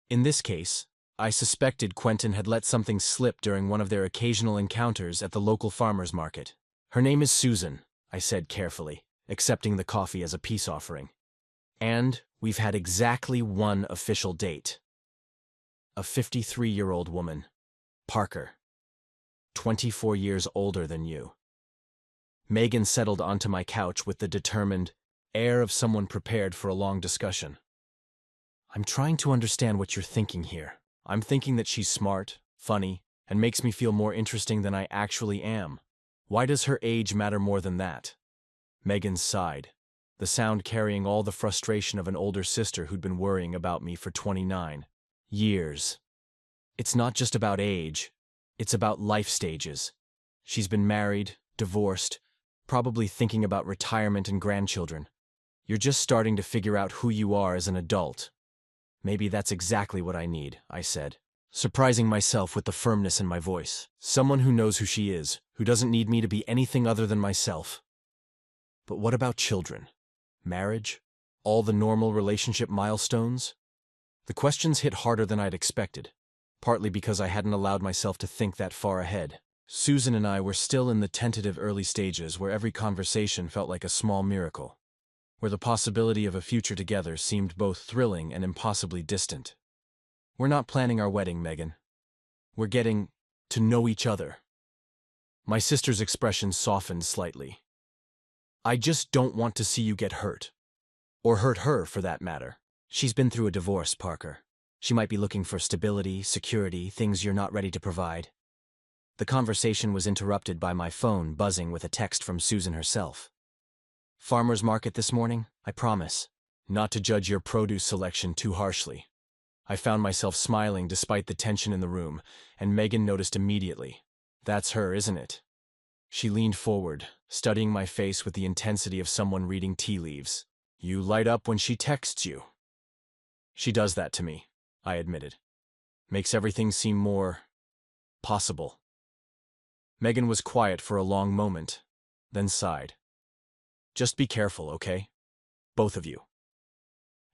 S1: In this case, I suspected Quentin had let something slip during one of their occasional encounters at the local farmer's market. Her name is Susan, I said carefully, accepting the coffee as a peace offering. And we've had exactly one official date. A 53-year-old woman, Parker, 24 years older than you. Megan settled onto my couch with the determined air of someone prepared for a long discussion. I'm trying to understand what you're thinking here. I'm thinking that she's smart, funny, and makes me feel more interesting than I actually am. Why does her age matter more than that? Megan sighed, the sound carrying all the frustration of an older sister who'd been worrying about me for 29 years. It's not just about age, it's about life stages. She's been married, divorced, probably thinking about retirement and grandchildren. You're just starting to figure out who you are as an adult. Maybe that's exactly what I need, I said, surprising myself with the firmness in my voice. Someone who knows who she is, who doesn't need me to be anything other than myself. But what about children? Marriage? All the normal relationship milestones? The questions hit harder than I'd expected, partly because I hadn't allowed myself to think that far ahead. Susan and I were still in the tentative early stages where every conversation felt like a small miracle, where the possibility of a future together seemed both thrilling and impossibly distant. We're not planning our wedding, Megan. We're getting to know each other. My sister's expression softened slightly. I just don't want to see you get hurt. Or hurt her, for that matter. She's been through a divorce, Parker. She might be looking for stability, security, things you're not ready to provide. The conversation was interrupted by my phone buzzing with a text from Susan herself. Farmer's market this morning, I promise. Not to judge your produce selection too harshly. I found myself smiling despite the tension in the room, and Megan noticed immediately. That's her, isn't it? She leaned forward, studying my face with the intensity of someone reading tea leaves. You light up when she texts you. She does that to me, I admitted. Makes everything seem more possible. Megan was quiet for a long moment, then sighed. Just be careful, okay? Both of you.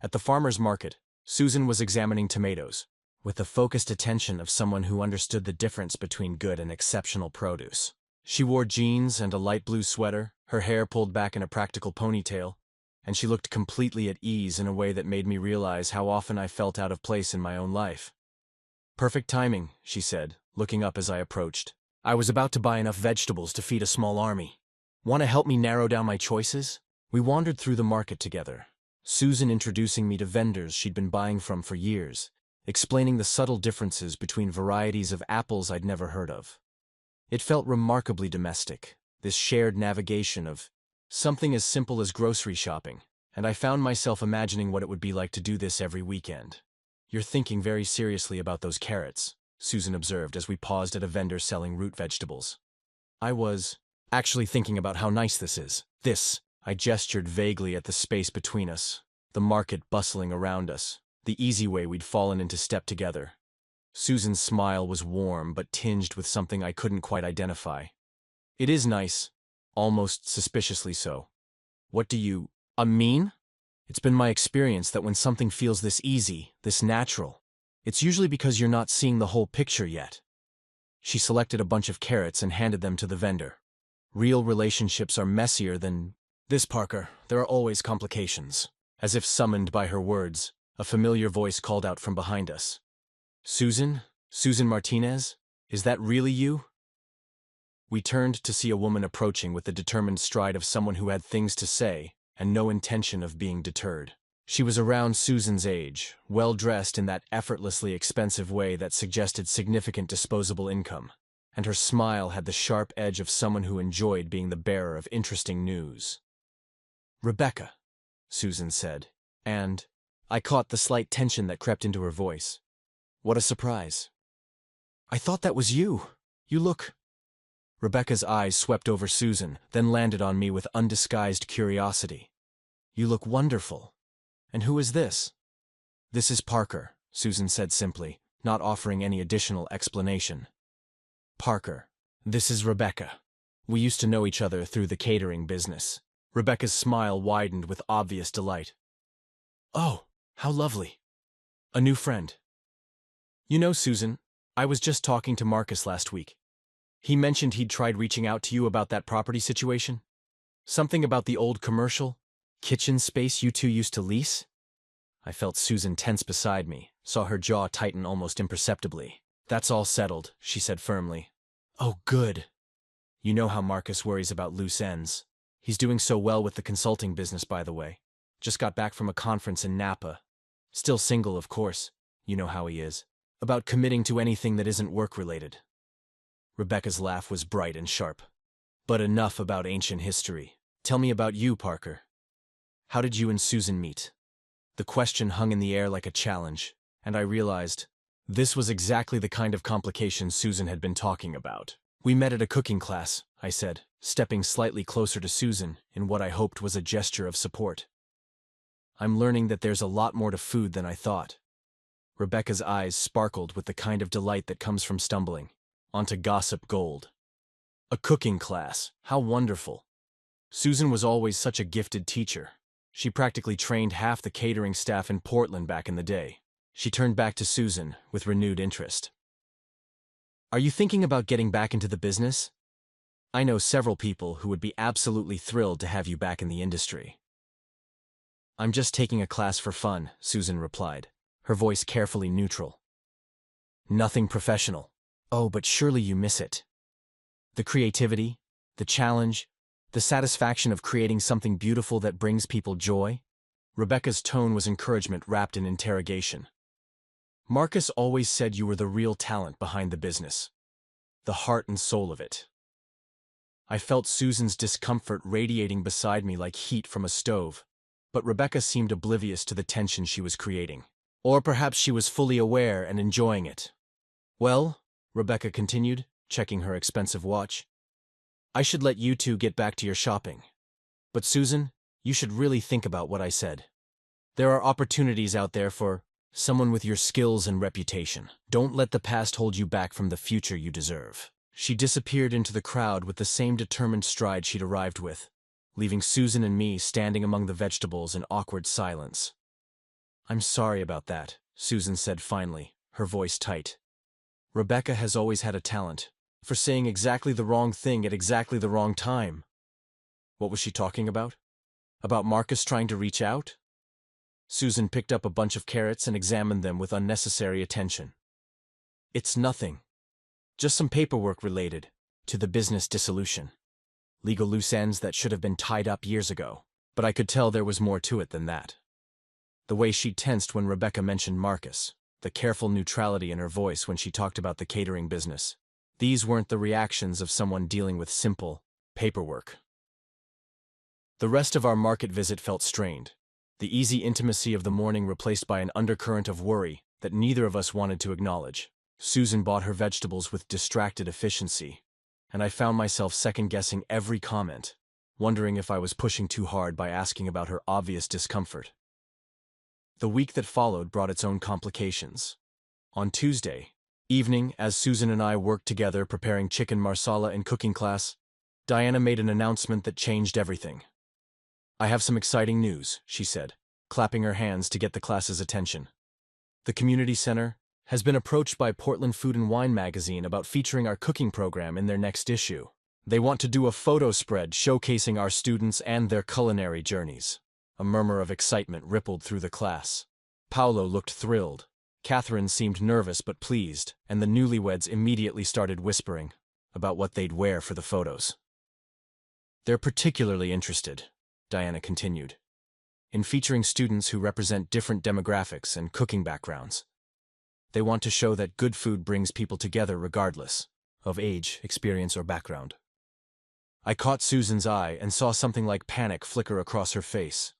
S1: At the farmer's market, Susan was examining tomatoes, with the focused attention of someone who understood the difference between good and exceptional produce. She wore jeans and a light blue sweater, her hair pulled back in a practical ponytail, and she looked completely at ease in a way that made me realize how often I felt out of place in my own life. Perfect timing, she said, looking up as I approached. I was about to buy enough vegetables to feed a small army. Want to help me narrow down my choices? We wandered through the market together, Susan introducing me to vendors she'd been buying from for years, explaining the subtle differences between varieties of apples I'd never heard of. It felt remarkably domestic, this shared navigation of something as simple as grocery shopping, and I found myself imagining what it would be like to do this every weekend. You're thinking very seriously about those carrots, Susan observed as we paused at a vendor selling root vegetables. I was actually thinking about how nice this is. I gestured vaguely at the space between us, the market bustling around us, the easy way we'd fallen into step together. Susan's smile was warm but tinged with something I couldn't quite identify. It is nice, almost suspiciously so. What do you mean? It's been my experience that when something feels this easy, this natural, it's usually because you're not seeing the whole picture yet. She selected a bunch of carrots and handed them to the vendor. Real relationships are messier than this, Parker. There are always complications. As if summoned by her words, a familiar voice called out from behind us. Susan? Susan Martinez? Is that really you? We turned to see a woman approaching with the determined stride of someone who had things to say and no intention of being deterred. She was around Susan's age, well-dressed in that effortlessly expensive way that suggested significant disposable income, and her smile had the sharp edge of someone who enjoyed being the bearer of interesting news. Rebecca, Susan said, and I caught the slight tension that crept into her voice. What a surprise. I thought that was you. You look... Rebecca's eyes swept over Susan, then landed on me with undisguised curiosity. You look wonderful. And who is this? This is Parker, Susan said simply, not offering any additional explanation. Parker, this is Rebecca. We used to know each other through the catering business. Rebecca's smile widened with obvious delight. Oh, how lovely. A new friend. You know, Susan, I was just talking to Marcus last week. He mentioned he'd tried reaching out to you about that property situation. Something about the old commercial kitchen space you two used to lease? I felt Susan tense beside me, saw her jaw tighten almost imperceptibly. That's all settled, she said firmly. Oh, good. You know how Marcus worries about loose ends. He's doing so well with the consulting business, by the way. Just got back from a conference in Napa. Still single, of course. You know how he is. About committing to anything that isn't work-related. Rebecca's laugh was bright and sharp. But enough about ancient history. Tell me about you, Parker. How did you and Susan meet? The question hung in the air like a challenge, and I realized this was exactly the kind of complication Susan had been talking about. We met at a cooking class, I said, stepping slightly closer to Susan in what I hoped was a gesture of support. I'm learning that there's a lot more to food than I thought. Rebecca's eyes sparkled with the kind of delight that comes from stumbling onto gossip gold. A cooking class, how wonderful. Susan was always such a gifted teacher. She practically trained half the catering staff in Portland back in the day. She turned back to Susan with renewed interest. Are you thinking about getting back into the business? I know several people who would be absolutely thrilled to have you back in the industry. I'm just taking a class for fun, Susan replied, her voice carefully neutral. Nothing professional. Oh, but surely you miss it. The creativity, the challenge, the satisfaction of creating something beautiful that brings people joy? Rebecca's tone was encouragement wrapped in interrogation. Marcus always said you were the real talent behind the business. The heart and soul of it. I felt Susan's discomfort radiating beside me like heat from a stove, but Rebecca seemed oblivious to the tension she was creating. Or perhaps she was fully aware and enjoying it. Well, Rebecca continued, checking her expensive watch, I should let you two get back to your shopping. But Susan, you should really think about what I said. There are opportunities out there for someone with your skills and reputation. Don't let the past hold you back from the future you deserve. She disappeared into the crowd with the same determined stride she'd arrived with, leaving Susan and me standing among the vegetables in awkward silence. I'm sorry about that, Susan said finally, her voice tight. Rebecca has always had a talent for saying exactly the wrong thing at exactly the wrong time. What was she talking about? About Marcus trying to reach out? Susan picked up a bunch of carrots and examined them with unnecessary attention. It's nothing. Just some paperwork related to the business dissolution. Legal loose ends that should have been tied up years ago, but I could tell there was more to it than that. The way she tensed when Rebecca mentioned Marcus, the careful neutrality in her voice when she talked about the catering business. These weren't the reactions of someone dealing with simple paperwork. The rest of our market visit felt strained, the easy intimacy of the morning replaced by an undercurrent of worry that neither of us wanted to acknowledge. Susan bought her vegetables with distracted efficiency, and I found myself second-guessing every comment, wondering if I was pushing too hard by asking about her obvious discomfort. The week that followed brought its own complications. On Tuesday evening, as Susan and I worked together preparing chicken marsala in cooking class, Diana made an announcement that changed everything. I have some exciting news, she said, clapping her hands to get the class's attention. The community center has been approached by Portland Food and Wine magazine about featuring our cooking program in their next issue. They want to do a photo spread showcasing our students and their culinary journeys. A murmur of excitement rippled through the class. Paolo looked thrilled. Catherine seemed nervous but pleased, and the newlyweds immediately started whispering about what they'd wear for the photos. They're particularly interested, Diana continued, in featuring students who represent different demographics and cooking backgrounds. They want to show that good food brings people together regardless of age, experience, or background. I caught Susan's eye and saw something like panic flicker across her face.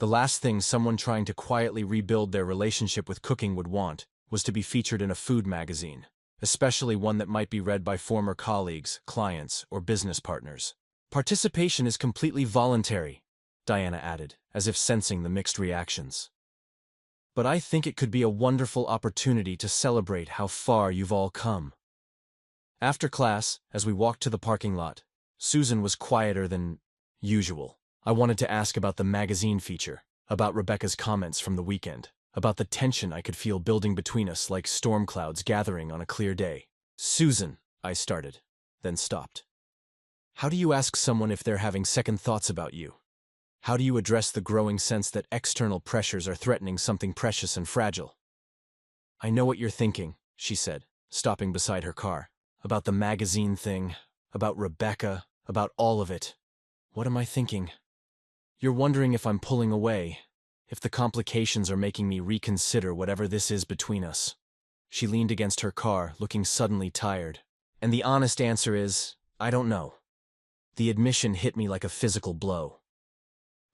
S1: The last thing someone trying to quietly rebuild their relationship with cooking would want was to be featured in a food magazine, especially one that might be read by former colleagues, clients, or business partners. Participation is completely voluntary, Diana added, as if sensing the mixed reactions. But I think it could be a wonderful opportunity to celebrate how far you've all come. After class, as we walked to the parking lot, Susan was quieter than usual. I wanted to ask about the magazine feature, about Rebecca's comments from the weekend, about the tension I could feel building between us like storm clouds gathering on a clear day. Susan, I started, then stopped. How do you ask someone if they're having second thoughts about you? How do you address the growing sense that external pressures are threatening something precious and fragile? I know what you're thinking, she said, stopping beside her car. About the magazine thing, about Rebecca, about all of it. What am I thinking? You're wondering if I'm pulling away, if the complications are making me reconsider whatever this is between us. She leaned against her car, looking suddenly tired. And the honest answer is, I don't know. The admission hit me like a physical blow.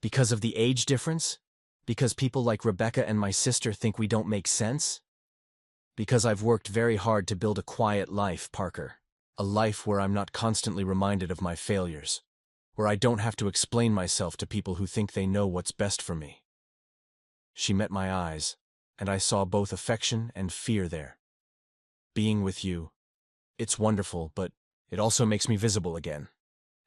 S1: Because of the age difference? Because people like Rebecca and my sister think we don't make sense? Because I've worked very hard to build a quiet life, Parker. A life where I'm not constantly reminded of my failures. Where I don't have to explain myself to people who think they know what's best for me. She met my eyes, and I saw both affection and fear there. Being with you, it's wonderful, but it also makes me visible again.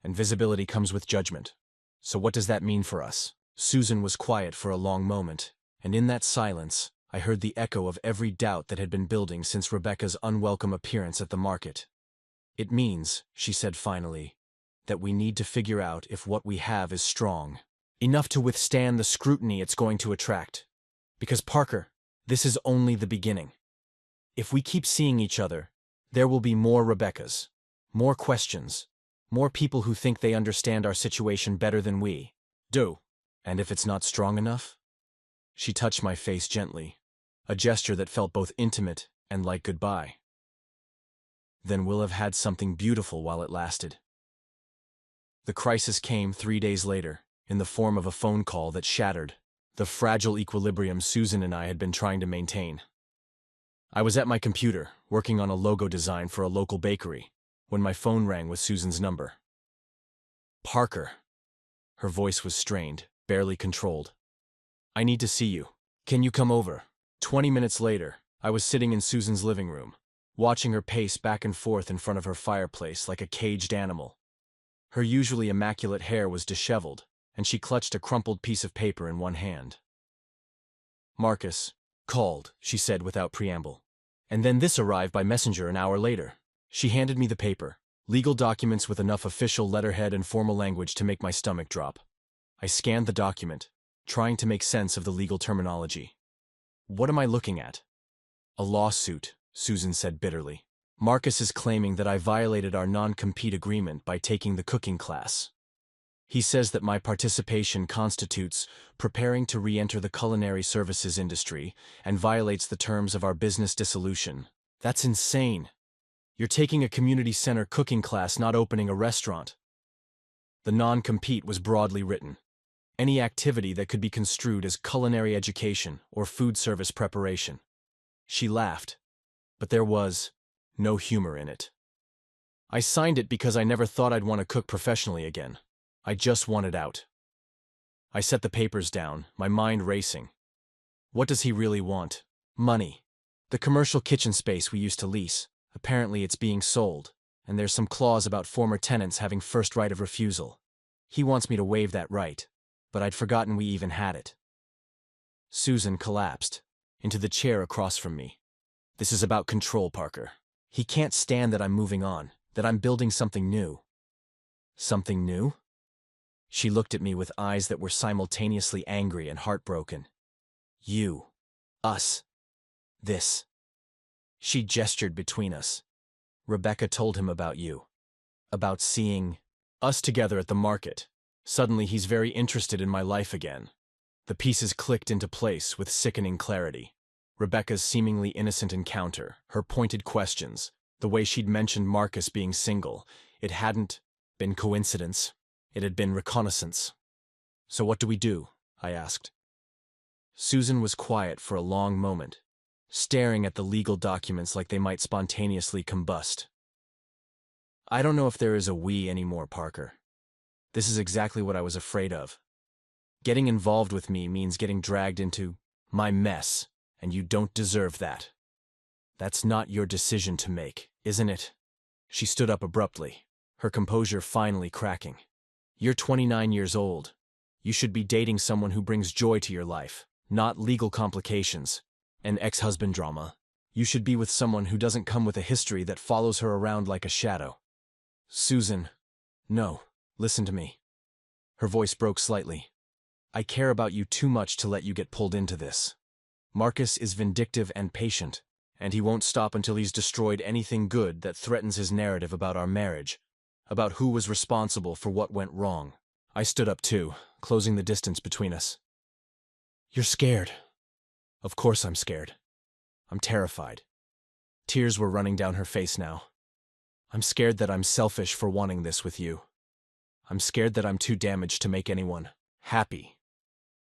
S1: And visibility comes with judgment. So what does that mean for us? Susan was quiet for a long moment, and in that silence, I heard the echo of every doubt that had been building since Rebecca's unwelcome appearance at the market. It means, she said finally, that we need to figure out if what we have is strong, enough to withstand the scrutiny it's going to attract. Because Parker, this is only the beginning. If we keep seeing each other, there will be more Rebeccas, more questions, more people who think they understand our situation better than we do. And if it's not strong enough? She touched my face gently, a gesture that felt both intimate and like goodbye. Then we'll have had something beautiful while it lasted. The crisis came 3 days later, in the form of a phone call that shattered the fragile equilibrium Susan and I had been trying to maintain. I was at my computer, working on a logo design for a local bakery, when my phone rang with Susan's number. Parker. Her voice was strained, barely controlled. I need to see you. Can you come over? 20 minutes later, I was sitting in Susan's living room, watching her pace back and forth in front of her fireplace like a caged animal. Her usually immaculate hair was disheveled, and she clutched a crumpled piece of paper in one hand. Marcus called, she said without preamble. And then this arrived by messenger an hour later. She handed me the paper, legal documents with enough official letterhead and formal language to make my stomach drop. I scanned the document, trying to make sense of the legal terminology. What am I looking at? A lawsuit, Susan said bitterly. Marcus is claiming that I violated our non-compete agreement by taking the cooking class. He says that my participation constitutes preparing to re-enter the culinary services industry and violates the terms of our business dissolution. That's insane. You're taking a community center cooking class, not opening a restaurant. The non-compete was broadly written. Any activity that could be construed as culinary education or food service preparation. She laughed, but there was no humor in it. I signed it because I never thought I'd want to cook professionally again. I just wanted out. I set the papers down, my mind racing. What does he really want? Money. The commercial kitchen space we used to lease. Apparently it's being sold, and there's some clause about former tenants having first right of refusal. He wants me to waive that right, but I'd forgotten we even had it. Susan collapsed into the chair across from me. This is about control, Parker. He can't stand that I'm moving on, that I'm building something new. Something new? She looked at me with eyes that were simultaneously angry and heartbroken. You. Us. This. She gestured between us. Rebecca told him about you. About seeing us together at the market. Suddenly he's very interested in my life again. The pieces clicked into place with sickening clarity. Rebecca's seemingly innocent encounter, her pointed questions, the way she'd mentioned Marcus being single. It hadn't been coincidence. It had been reconnaissance. So what do we do? I asked. Susan was quiet for a long moment, staring at the legal documents like they might spontaneously combust. I don't know if there is a we anymore, Parker. This is exactly what I was afraid of. Getting involved with me means getting dragged into my mess, and you don't deserve that. That's not your decision to make, isn't it? She stood up abruptly, her composure finally cracking. You're 29 years old. You should be dating someone who brings joy to your life, not legal complications and ex-husband drama. You should be with someone who doesn't come with a history that follows her around like a shadow. Susan, no, listen to me. Her voice broke slightly. I care about you too much to let you get pulled into this. Marcus is vindictive and patient, and he won't stop until he's destroyed anything good that threatens his narrative about our marriage, about who was responsible for what went wrong. I stood up too, closing the distance between us. You're scared. Of course I'm scared. I'm terrified. Tears were running down her face now. I'm scared that I'm selfish for wanting this with you. I'm scared that I'm too damaged to make anyone happy.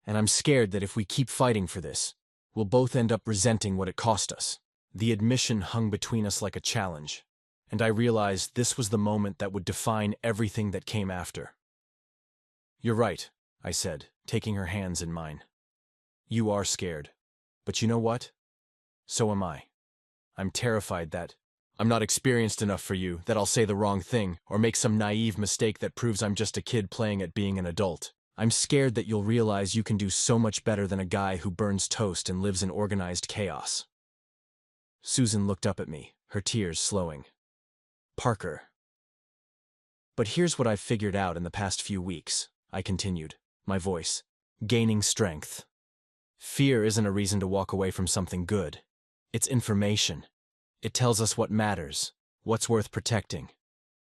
S1: And I'm scared that if we keep fighting for this, we'll both end up resenting what it cost us. The admission hung between us like a challenge, and I realized this was the moment that would define everything that came after. "You're right," I said, taking her hands in mine. "You are scared. But you know what? So am I. I'm terrified that I'm not experienced enough for you, that I'll say the wrong thing, or make some naive mistake that proves I'm just a kid playing at being an adult. I'm scared that you'll realize you can do so much better than a guy who burns toast and lives in organized chaos." Susan looked up at me, her tears slowing. "Parker." "But here's what I've figured out in the past few weeks," I continued, my voice gaining strength. "Fear isn't a reason to walk away from something good. It's information. It tells us what matters, what's worth protecting,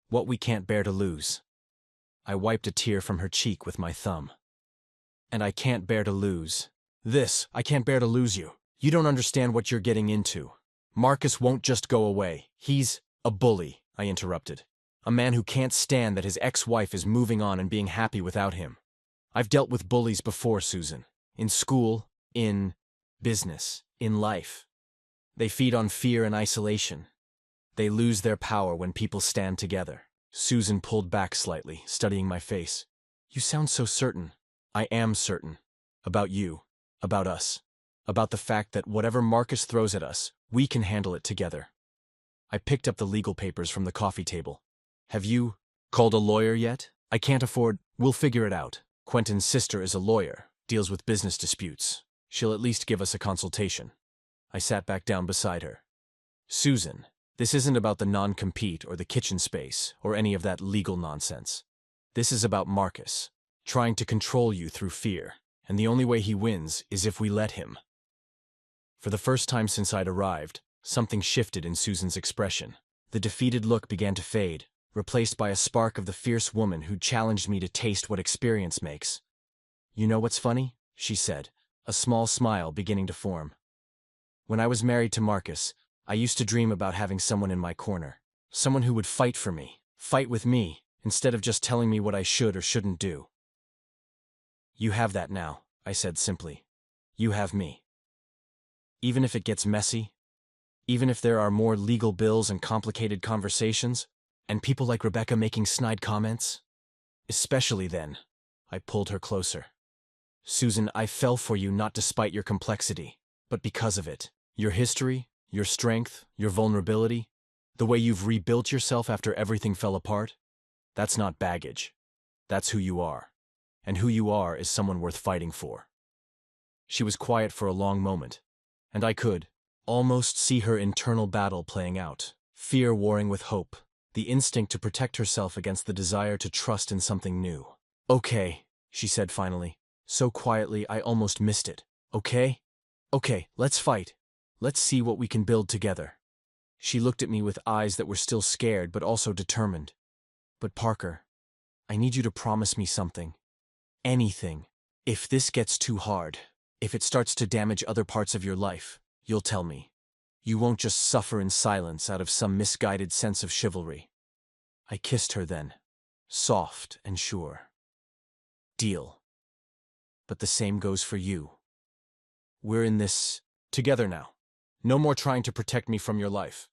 S1: what we can't bear to lose." I wiped a tear from her cheek with my thumb. "And I can't bear to lose this. I can't bear to lose you. You don't understand what you're getting into. Marcus won't just go away. He's a bully," I interrupted. "A man who can't stand that his ex-wife is moving on and being happy without him. I've dealt with bullies before, Susan. In school, in business, in life. They feed on fear and isolation. They lose their power when people stand together." Susan pulled back slightly, studying my face. "You sound so certain." "I am certain. About you. About us. About the fact that whatever Marcus throws at us, we can handle it together." I picked up the legal papers from the coffee table. "Have you called a lawyer yet? I can't afford—" "We'll figure it out. Quentin's sister is a lawyer, deals with business disputes. She'll at least give us a consultation." I sat back down beside her. "Susan, this isn't about the non-compete or the kitchen space or any of that legal nonsense. This is about Marcus, trying to control you through fear, and the only way he wins is if we let him." For the first time since I'd arrived, something shifted in Susan's expression. The defeated look began to fade, replaced by a spark of the fierce woman who challenged me to taste what experience makes. "You know what's funny?" she said, a small smile beginning to form. "When I was married to Marcus, I used to dream about having someone in my corner. Someone who would fight for me, fight with me, instead of just telling me what I should or shouldn't do." "You have that now," I said simply. "You have me. Even if it gets messy, even if there are more legal bills and complicated conversations, and people like Rebecca making snide comments, especially then." I pulled her closer. "Susan, I fell for you not despite your complexity, but because of it. Your history, your strength, your vulnerability, the way you've rebuilt yourself after everything fell apart, that's not baggage. That's who you are. And who you are is someone worth fighting for." She was quiet for a long moment, and I could almost see her internal battle playing out, fear warring with hope, the instinct to protect herself against the desire to trust in something new. "Okay," she said finally, so quietly I almost missed it. "Okay? Okay, let's fight. Let's see what we can build together." She looked at me with eyes that were still scared but also determined. "But Parker, I need you to promise me something. Anything. If this gets too hard, if it starts to damage other parts of your life, you'll tell me. You won't just suffer in silence out of some misguided sense of chivalry." I kissed her then, soft and sure. "Deal. But the same goes for you. We're in this together now. No more trying to protect me from your life."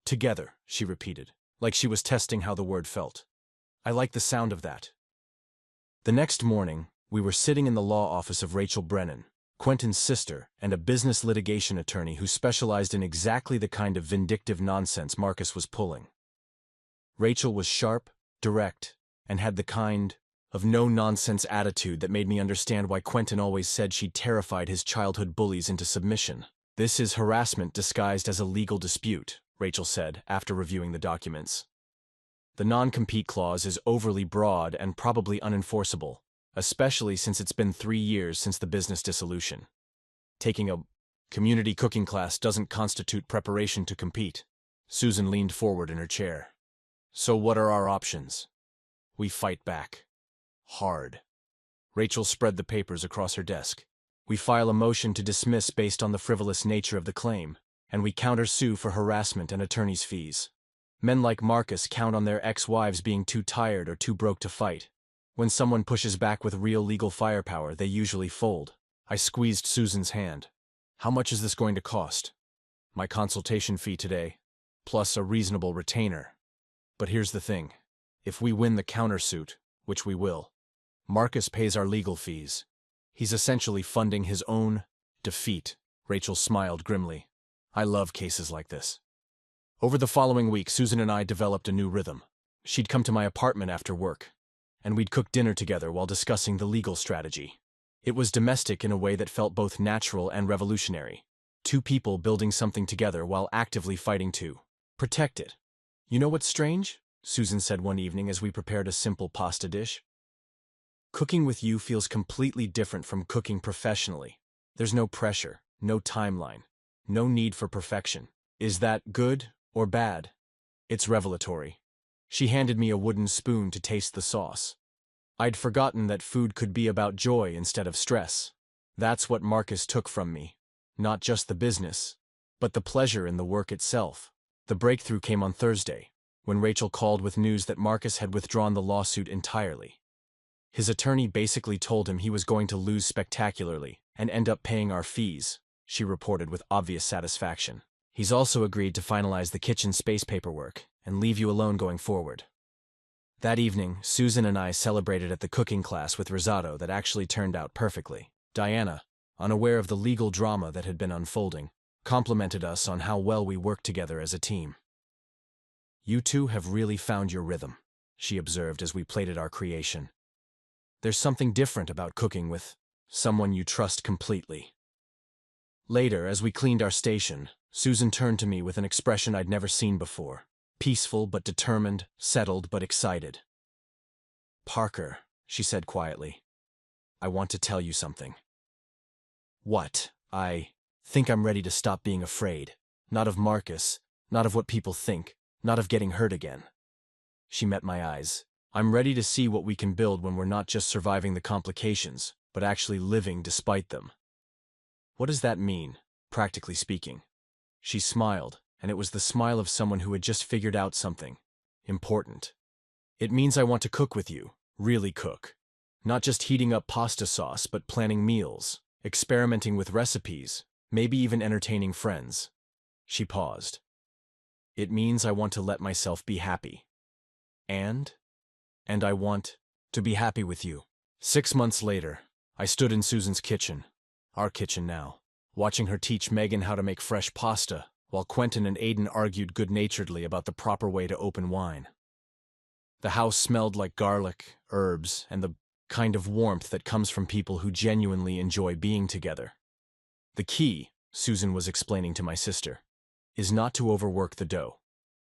S1: "Together," she repeated, like she was testing how the word felt. I liked the sound of that. The next morning, we were sitting in the law office of Rachel Brennan, Quentin's sister and a business litigation attorney who specialized in exactly the kind of vindictive nonsense Marcus was pulling. Rachel was sharp, direct, and had the kind of no-nonsense attitude that made me understand why Quentin always said she'd terrified his childhood bullies into submission. "This is harassment disguised as a legal dispute," Rachel said after reviewing the documents. "The non-compete clause is overly broad and probably unenforceable, especially since it's been 3 years since the business dissolution. Taking a community cooking class doesn't constitute preparation to compete." Susan leaned forward in her chair. "So what are our options?" "We fight back. Hard." Rachel spread the papers across her desk. "We file a motion to dismiss based on the frivolous nature of the claim, and we countersue for harassment and attorney's fees. Men like Marcus count on their ex-wives being too tired or too broke to fight. When someone pushes back with real legal firepower, they usually fold. I squeezed Susan's hand. How much is this going to cost? My consultation fee today, plus a reasonable retainer. But here's the thing. If we win the countersuit, which we will, Marcus pays our legal fees. He's essentially funding his own defeat. Rachel smiled grimly. I love cases like this. Over the following week, Susan and I developed a new rhythm. She'd come to my apartment after work, and we'd cook dinner together while discussing the legal strategy. It was domestic in a way that felt both natural and revolutionary. Two people building something together while actively fighting to protect it. You know what's strange? Susan said one evening as we prepared a simple pasta dish. Cooking with you feels completely different from cooking professionally. There's no pressure, no timeline, no need for perfection. Is that good or bad? It's revelatory. She handed me a wooden spoon to taste the sauce. I'd forgotten that food could be about joy instead of stress. That's what Marcus took from me. Not just the business, but the pleasure in the work itself. The breakthrough came on Thursday, when Rachel called with news that Marcus had withdrawn the lawsuit entirely. His attorney basically told him he was going to lose spectacularly and end up paying our fees, she reported with obvious satisfaction. He's also agreed to finalize the kitchen space paperwork and leave you alone going forward. That evening, Susan and I celebrated at the cooking class with risotto that actually turned out perfectly. Diana, unaware of the legal drama that had been unfolding, complimented us on how well we worked together as a team. You two have really found your rhythm, she observed as we plated our creation. There's something different about cooking with someone you trust completely. Later, as we cleaned our station, Susan turned to me with an expression I'd never seen before. Peaceful but determined, settled but excited. Parker, she said quietly, I want to tell you something. What? I think I'm ready to stop being afraid. Not of Marcus, not of what people think, not of getting hurt again. She met my eyes. I'm ready to see what we can build when we're not just surviving the complications, but actually living despite them. What does that mean, practically speaking? She smiled, and it was the smile of someone who had just figured out something important. It means I want to cook with you, really cook. Not just heating up pasta sauce, but planning meals, experimenting with recipes, maybe even entertaining friends. She paused. It means I want to let myself be happy. And I want to be happy with you. 6 months later, I stood in Susan's kitchen, our kitchen now, watching her teach Megan how to make fresh pasta, while Quentin and Aiden argued good-naturedly about the proper way to open wine. The house smelled like garlic, herbs, and the kind of warmth that comes from people who genuinely enjoy being together. The key, Susan was explaining to my sister, is not to overwork the dough.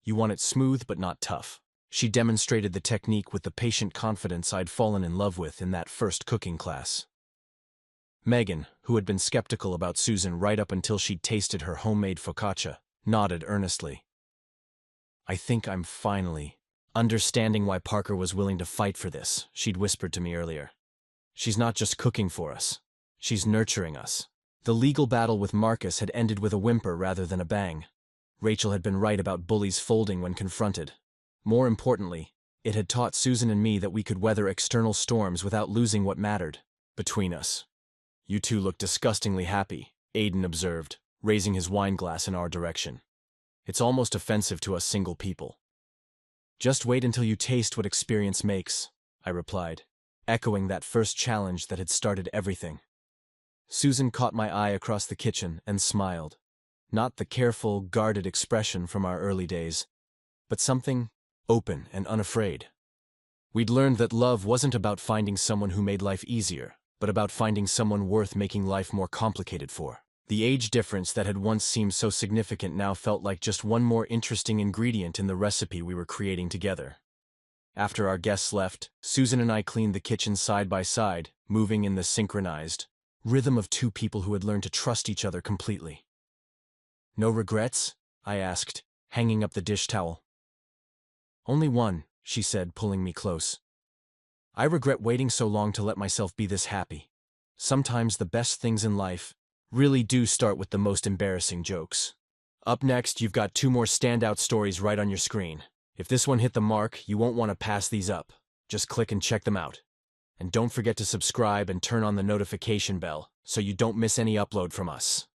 S1: You want it smooth but not tough. She demonstrated the technique with the patient confidence I'd fallen in love with in that first cooking class. Megan, who had been skeptical about Susan right up until she'd tasted her homemade focaccia, nodded earnestly. I think I'm finally understanding why Parker was willing to fight for this, she'd whispered to me earlier. She's not just cooking for us. She's nurturing us. The legal battle with Marcus had ended with a whimper rather than a bang. Rachel had been right about bullies folding when confronted. More importantly, it had taught Susan and me that we could weather external storms without losing what mattered between us. You two look disgustingly happy, Aiden observed, raising his wine glass in our direction. It's almost offensive to us single people. Just wait until you taste what experience makes, I replied, echoing that first challenge that had started everything. Susan caught my eye across the kitchen and smiled. Not the careful, guarded expression from our early days, but something open and unafraid. We'd learned that love wasn't about finding someone who made life easier, but about finding someone worth making life more complicated for. The age difference that had once seemed so significant now felt like just one more interesting ingredient in the recipe we were creating together. After our guests left, Susan and I cleaned the kitchen side by side, moving in the synchronized rhythm of two people who had learned to trust each other completely. No regrets? I asked, hanging up the dish towel. Only one, she said, pulling me close. I regret waiting so long to let myself be this happy. Sometimes the best things in life really do start with the most embarrassing jokes. Up next, you've got 2 more standout stories right on your screen. If this one hit the mark, you won't want to pass these up. Just click and check them out. And don't forget to subscribe and turn on the notification bell so you don't miss any upload from us.